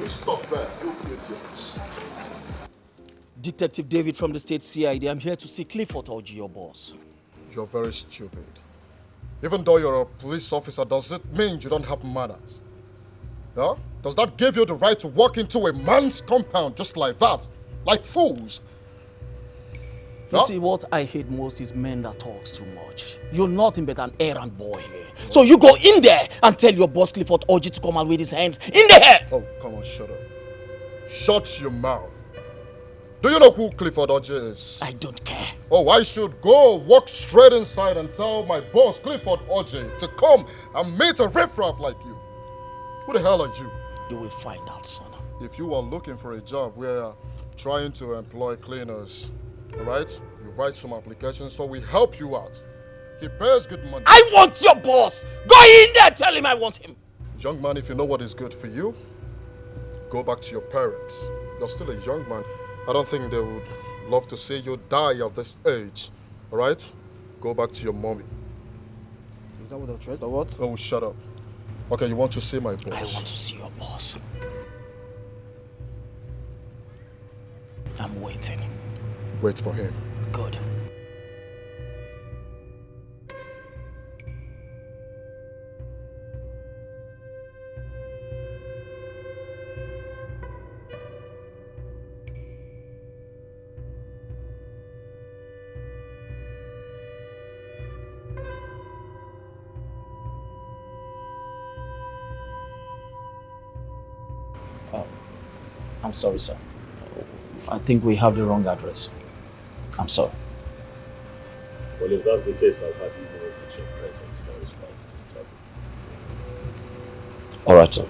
You stop that, you idiots. Detective David from the State CID. I'm here to see Clifford Orji, your boss. You're very stupid. Even though you're a police officer, does it mean you don't have manners? Yeah? Does that give you the right to walk into a man's compound just like that? Like fools? You see, what I hate most is men that talks too much. You're nothing but an errand boy here. So you go in there and tell your boss Clifford Orji to come out with his hands in the air. Oh, come on, shut up. Shut your mouth. Do you know who Clifford Orji is? I don't care. Oh, I should go walk straight inside and tell my boss Clifford Orji to come and meet a riffraff like you. Who the hell are you? You will find out, son. If you are looking for a job, we're trying to employ cleaners. All right? You write some applications so we help you out. He pays good money. I want your boss! Go in there, tell him I want him. Young man, if you know what is good for you, go back to your parents. You're still a young man. I don't think they would love to see you die at this age. All right? Go back to your mommy. Is that what the threat or what? Oh, shut up. Okay, you want to see my boss? I want to see your boss. I'm waiting. Wait for him. Good. I'm sorry, sir. I think we have the wrong address. I'm sorry. Well, if that's the case, I'll have you know that your presence here is quite disturbing. All right, sir.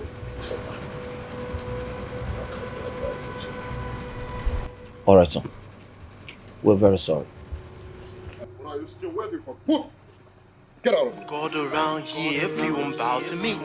All right, sir. We're very sorry. What are you still waiting for? Move! Get out of here. God around here, everyone bow to me.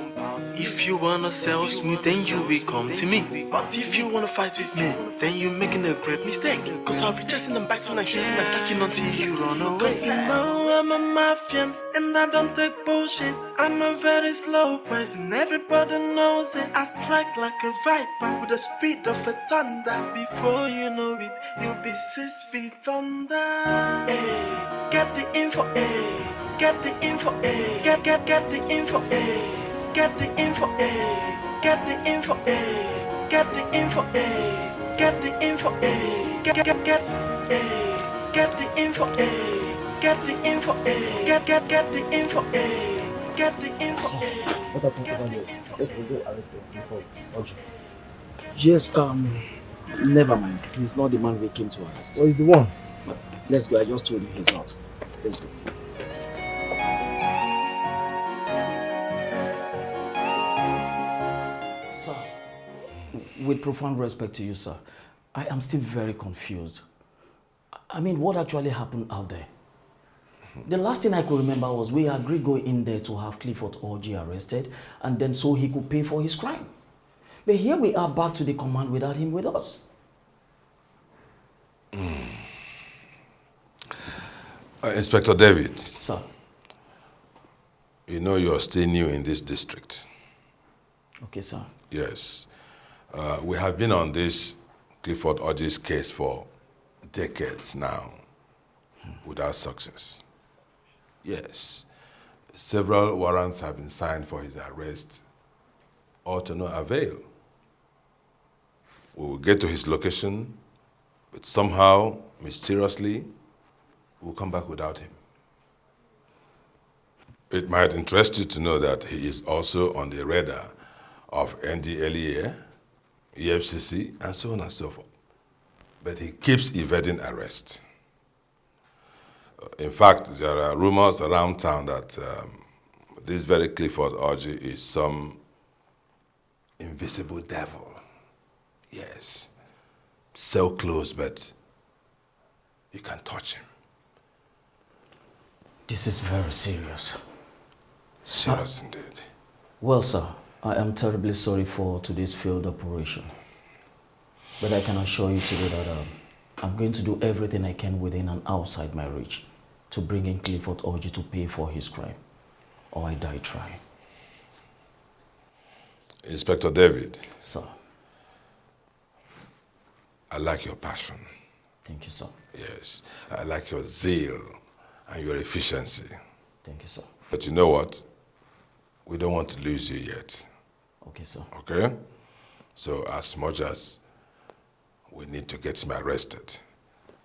If you wanna sell smooth, then you will come to me. But if you wanna fight with me, then you're making a great mistake. Cause I'll be chasing and biting and shooting and kicking until you run away. Cause you know I'm a mafian and I don't take bullshit. I'm a very slow person, everybody knows it. I strike like a viper with the speed of a thunder. Before you know it, you'll be 6 feet under. Hey, get the info, hey. Get the info, eh? Get the info, eh? Get the info, eh? Get the info, eh? Get the info, eh? Get the info, eh? Get the info, eh? Get the info, eh? Get the info, eh? Get the info, eh? What happened over there? Let me go arrest him before Oji. Yes, never mind. He's not the man we came to arrest. Oh, he's the one. Let's go. I just told you he's not. Let's go. With profound respect to you, sir, I am still very confused. I mean, what actually happened out there? The last thing I could remember was we agreed going in there to have Clifford Orji arrested and then so he could pay for his crime. But here we are back to the command without him with us. Inspector David. Sir. You know you're still new in this district. Okay, sir. Yes. We have been on this Clifford Orji's case for decades now, without success. Yes. Several warrants have been signed for his arrest, all to no avail. We will get to his location, but somehow, mysteriously, we'll come back without him. It might interest you to know that he is also on the radar of NDLEA, EFCC, and so on and so forth. But he keeps evading arrest. In fact, there are rumors around town that this very Clifford Orji is some invisible devil. Yes. So close, but you can't touch him. This is very serious. Serious indeed. Well, sir, I am terribly sorry for today's failed operation. But I can assure you today that I'm going to do everything I can within and outside my reach to bring in Clifford Orji to pay for his crime, or I die trying. Inspector David. Sir. I like your passion. Thank you, sir. Yes. I like your zeal and your efficiency. Thank you, sir. But you know what? We don't want to lose you yet. Okay, sir. Okay? So as much as we need to get him arrested,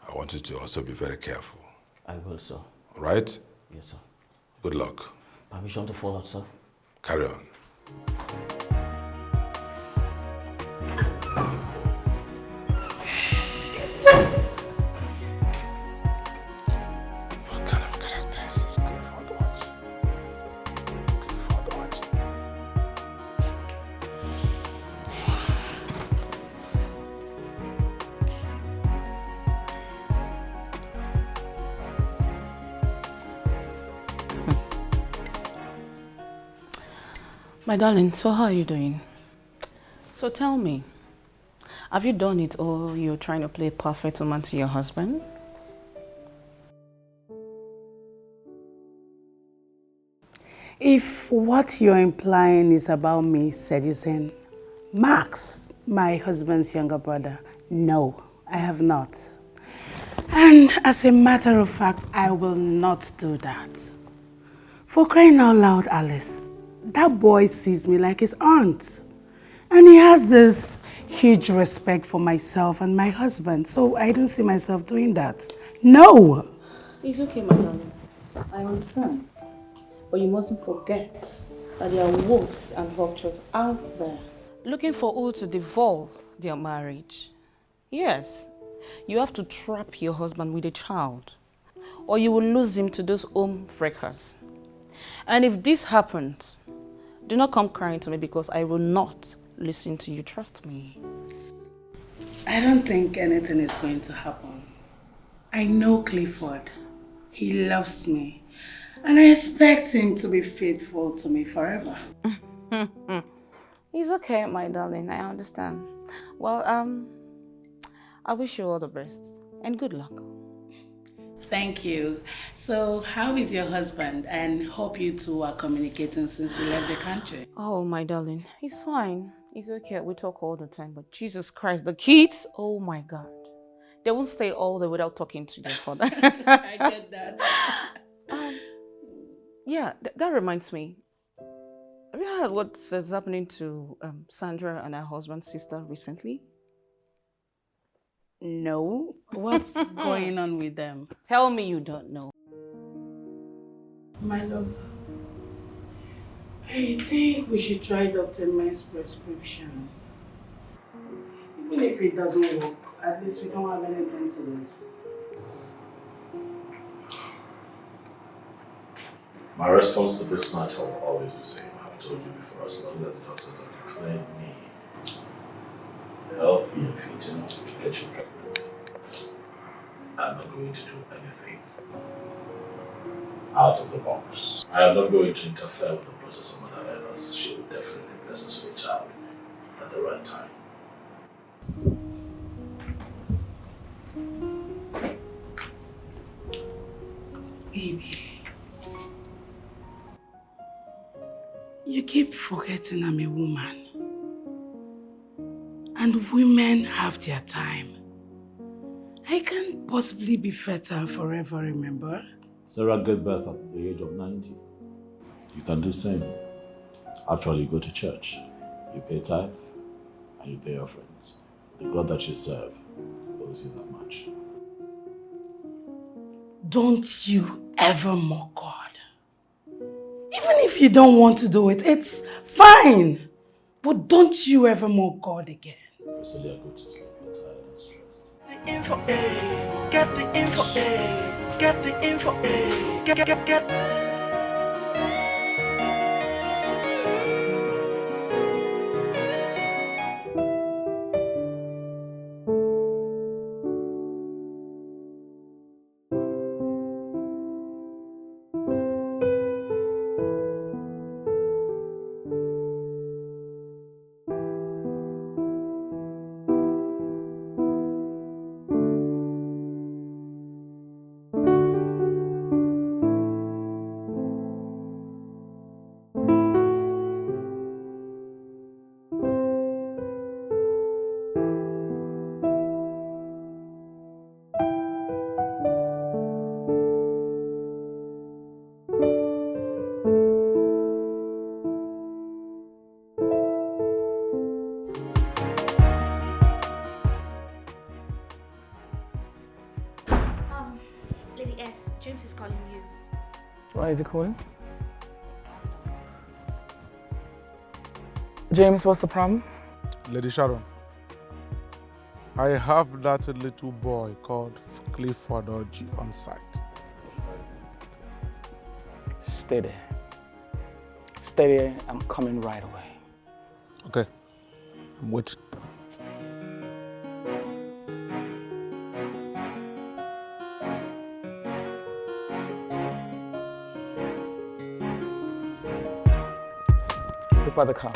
I want you to also be very careful. I will, sir. All right? Yes, sir. Good luck. Permission to follow, sir? Carry on. My darling, so how are you doing? So tell me, have you done it or you're trying to play perfect woman to your husband? If what you're implying is about me seducing Max, my husband's younger brother, no, I have not. And as a matter of fact, I will not do that. For crying out loud, Alice, that boy sees me like his aunt. And he has this huge respect for myself and my husband. So I don't see myself doing that. No! It's okay, my darling. I understand. But you mustn't forget that there are wolves and vultures out there. looking for who to devolve their marriage. Yes, you have to trap your husband with a child, or you will lose him to those home breakers. And if this happens, do not come crying to me because I will not listen to you, trust me. I don't think anything is going to happen. I know Clifford. He loves me. And I expect him to be faithful to me forever. It's okay, my darling. I understand. Well, I wish you all the best and good luck. Thank you. So, how is your husband? And hope you two are communicating since he left the country. Oh, my darling. He's fine. He's okay. We talk all the time. But Jesus Christ, the kids, oh my God. They won't stay all day without talking to their father. I get that. Yeah, that reminds me. Have you heard what is happening to Sandra and her husband's sister recently? No. What's going on with them? Tell me you don't know. My love, I think we should try Dr. Men's prescription. Even if it doesn't work, at least we don't have anything to lose. My response to this matter will always be the same. I've told you before, as long as the doctors have declared me healthy and fit enough to get you pregnant, I'm not going to do anything out of the box. I am not going to interfere with the process of Mother Earth, as she will definitely bless us with a child at the right time. Baby, you keep forgetting I'm a woman. And women have their time. I can't possibly be fertile forever, remember? Sarah gave birth at the age of 90. You can do the same. Actually, you go to church, you pay tithe, and you pay offerings. The God that you serve owes you that much. Don't you ever mock God. Even if you don't want to do it, it's fine. But don't you ever mock God again. Priscilla, go to sleep. You're tired and stressed. The info, get the info, get the info, get. Lady S, James is calling you. Why is he calling? James, what's the problem? Lady Sharon, I have that little boy called Clifford Orji on site. Stay there. Stay there. I'm coming right away. Okay, I'm waiting. Prepare the car.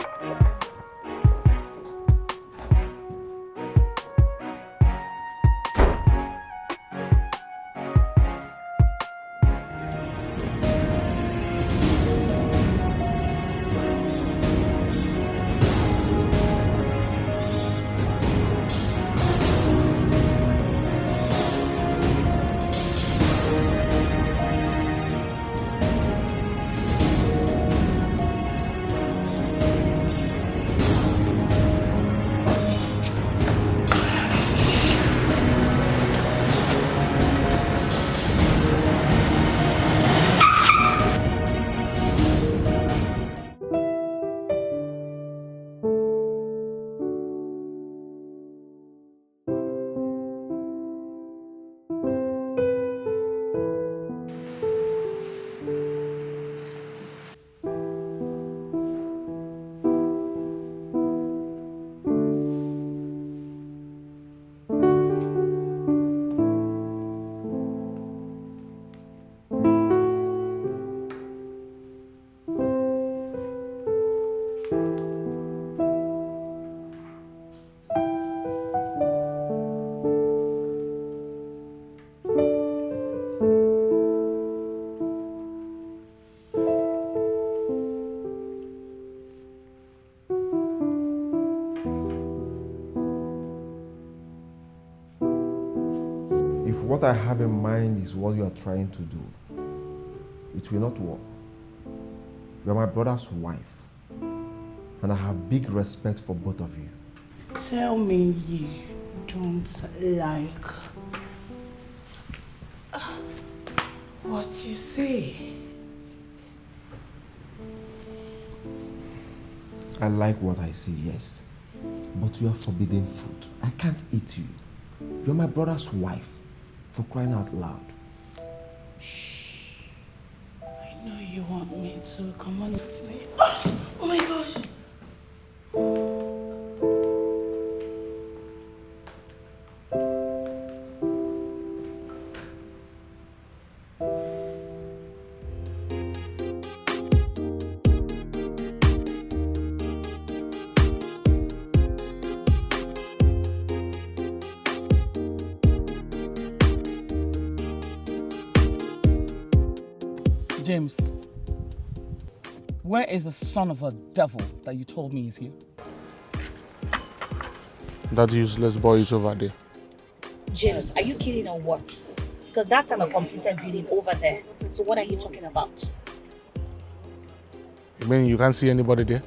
what I have in mind is what you are trying to do. It will not work. You are my brother's wife, and I have big respect for both of you. Tell me you don't like what you say. I like what I see, yes. But you are forbidden fruit. I can't eat you. You're my brother's wife, for crying out loud. Shh. I know you want me to. Come on with me. Oh my gosh. James, where is the son of a devil that you told me is here? That useless boy is over there. James, are you kidding or what? Because that's an uncompleted building over there. So what are you talking about? You mean you can't see anybody there?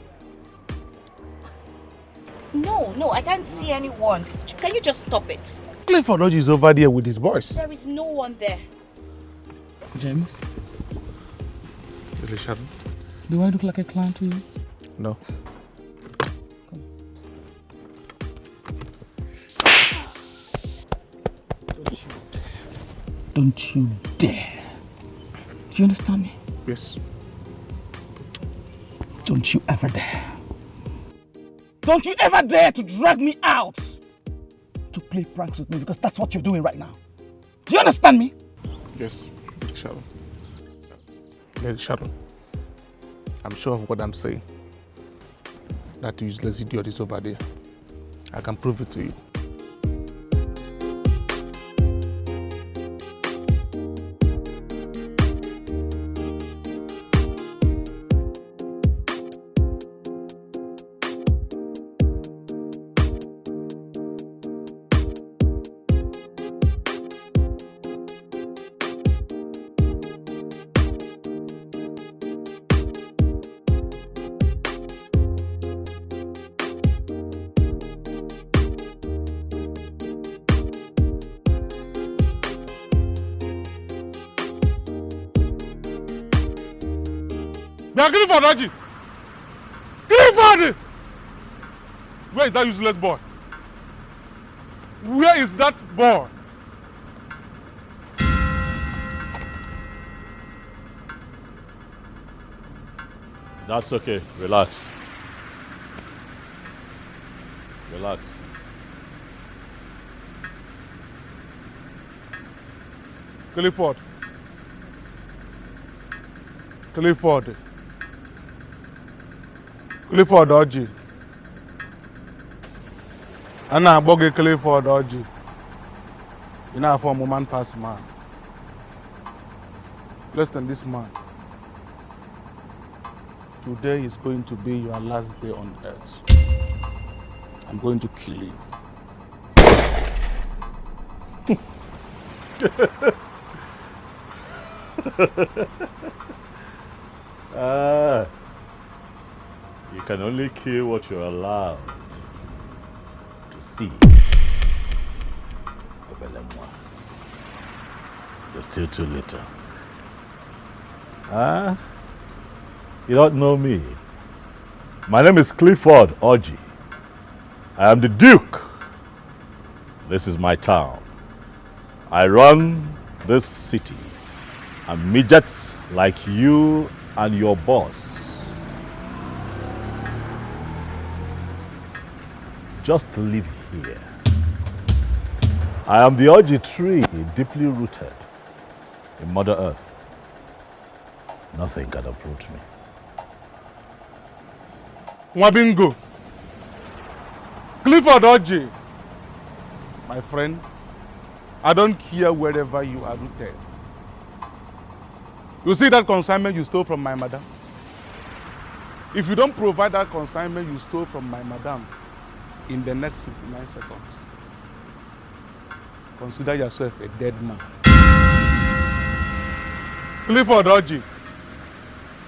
No, I can't see anyone. Can you just stop it? Clifford Oji is over there with his boys. There is no one there. James? Really, Sharon? Do I look like a clown to you? No. Don't you dare. Do you understand me? Yes. Don't you ever dare. Don't you ever dare to drag me out to play pranks with me, because that's what you're doing right now. Do you understand me? Yes, Sharon. Lady Sharon, I'm sure of what I'm saying. That useless idiot is over there. I can prove it to you. Now Clifford, Haji! Clifford! Where is that useless boy? Where is that boy? That's okay. Relax. Relax. Clifford. Clifford. Clifford Oji. Anna Boge Clifford Oji. You know, for a man past man. Listen, this man. Today is going to be your last day on earth. I'm going to kill you. You can only kill what you're allowed to see. You're still too little. You don't know me. My name is Clifford Oji. I am the Duke. This is my town. I run this city. And midgets like you and your boss just live here. I am the Oji tree, deeply rooted in Mother Earth. Nothing can uproot me. Wabingo. Clifford Oji. My friend, I don't care wherever you are rooted. You see that consignment you stole from my madam? If you don't provide that consignment you stole from my madam in the next 59 seconds, consider yourself a dead man. Clifford Orji,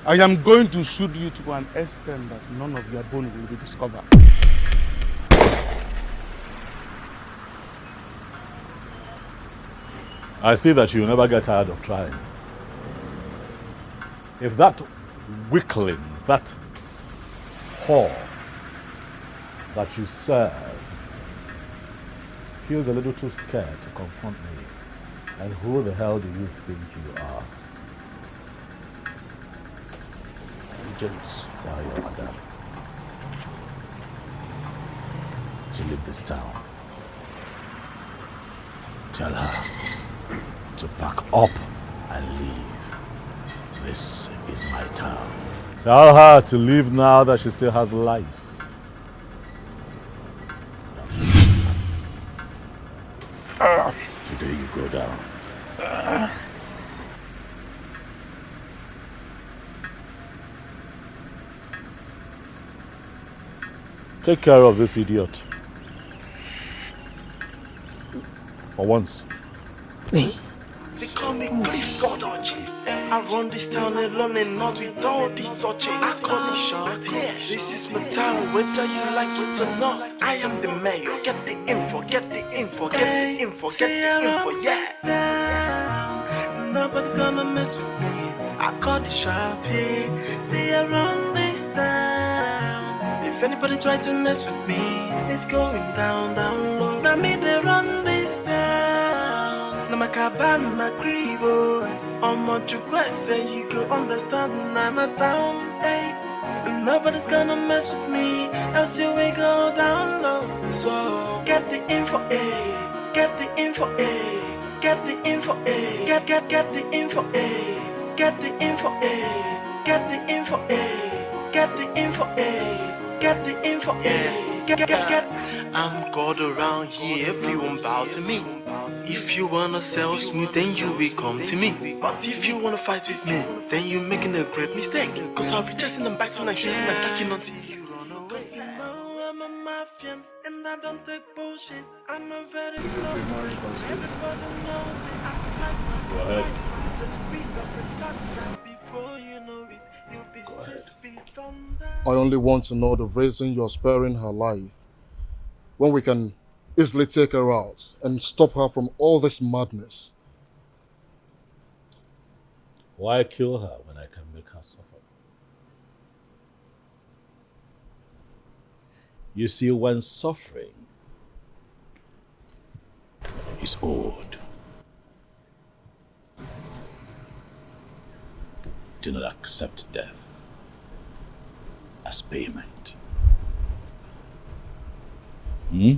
I am going to shoot you to an extent that none of your bone will be discovered. I see that you never get tired of trying. If that weakling, that whore that you serve feels a little too scared to confront me, and who the hell do you think you are? Just tell your madam to leave this town. Tell her to pack up and leave. This is my town. Tell her to leave now that she still has life. Today you go down. Take care of this idiot. For once. They call me Clifford Orji. I run this town alone and not with all these searches. I call it shots here. This is my town, whether you like it or not. I am the mayor. Get the info, get the info, get the info, get the info, yeah. Nobody's gonna mess with me. I call the shots here. See around this town. If anybody try to mess with me, it's going down, down low. Now me they run this town. Now my cabin, my cribbo. I'm what you say, you go understand. I'm a town, hey. And nobody's gonna mess with me, else you will go down low. So get the info, eh? Get the info, eh? Get the info, eh? Get the info, eh? Get the info, eh? Get the info, eh? Get the info, eh? Get the info, eh? Get. I'm God around here, everyone bow to me. If you wanna sell smooth, then you will come to me. But if you wanna fight with me, then you're making a great mistake. Cause I'll be chasing them back and shooting and kicking until you run away. Cause you know I'm a mafian and I don't take bullshit. I'm a very slow person. Everybody knows it. I strike like a fight. The speed of a thunder. Before you know it, you'll be 6 feet under. I only want to know the reason you're sparing her life, when we can easily take her out and stop her from all this madness. Why kill her when I can make her suffer? You see, when suffering is owed, do not accept death as payment. I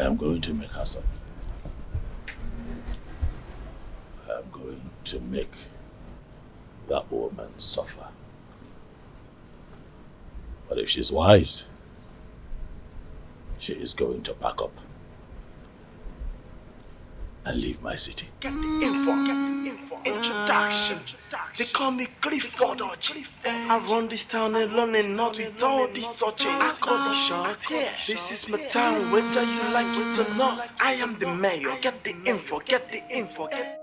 am going to make her suffer. I am going to make that woman suffer. But if she's wise, she is going to pack up and leave my city. Get the info, get the info. Introduction. They call me Clifford Orji. I run this town alone and not with all these searches. I call the shots here. This is my town, whether you like it or not. I am the mayor. Get the info, get the info, get.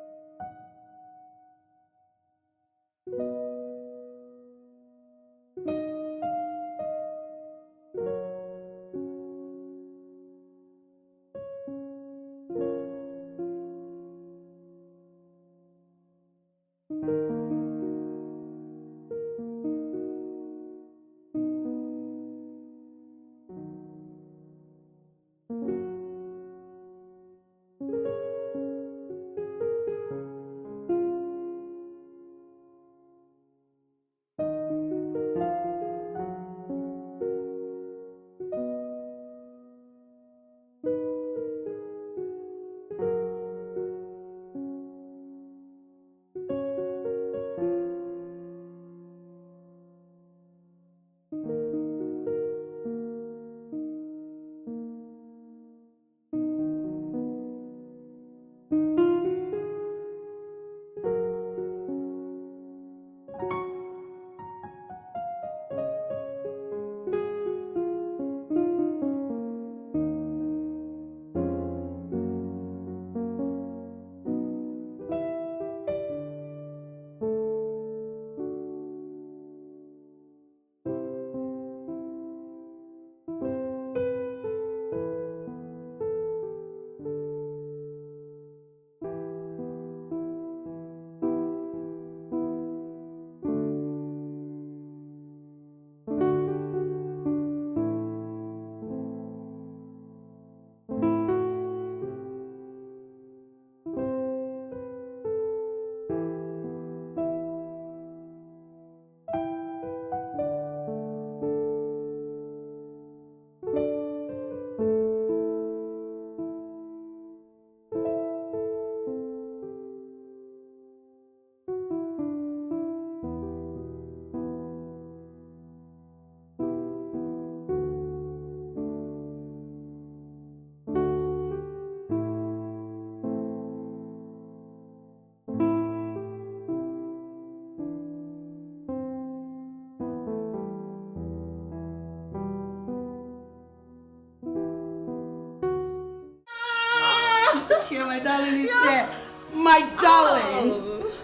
my darling is here. My darling.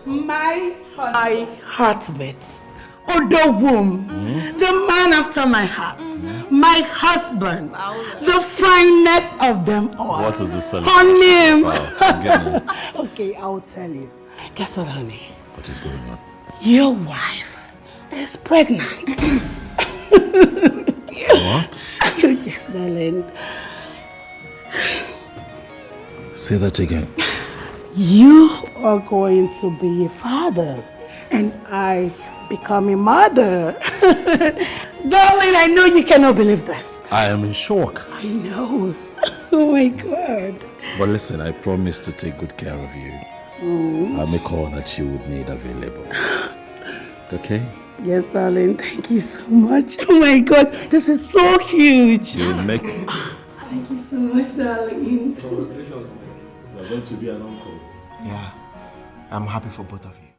My heartbeat. Odo womb. The man after my heart. My husband. The finest of them all. What is this Honey. about? Okay, I'll tell you. Guess what, honey? What is going on? Your wife is pregnant. What? Yes, darling. Say that again. You are going to be a father, and I become a mother. Darling, I know you cannot believe this. I am in shock. I know. Oh my God. But listen, I promise to take good care of you. I'll make all that you would need available. Okay? Yes, darling. Thank you so much. Oh my God, this is so huge. You'll make... Thank you so much, darling. Congratulations, man. You're going to be an uncle. Yeah, I'm happy for both of you.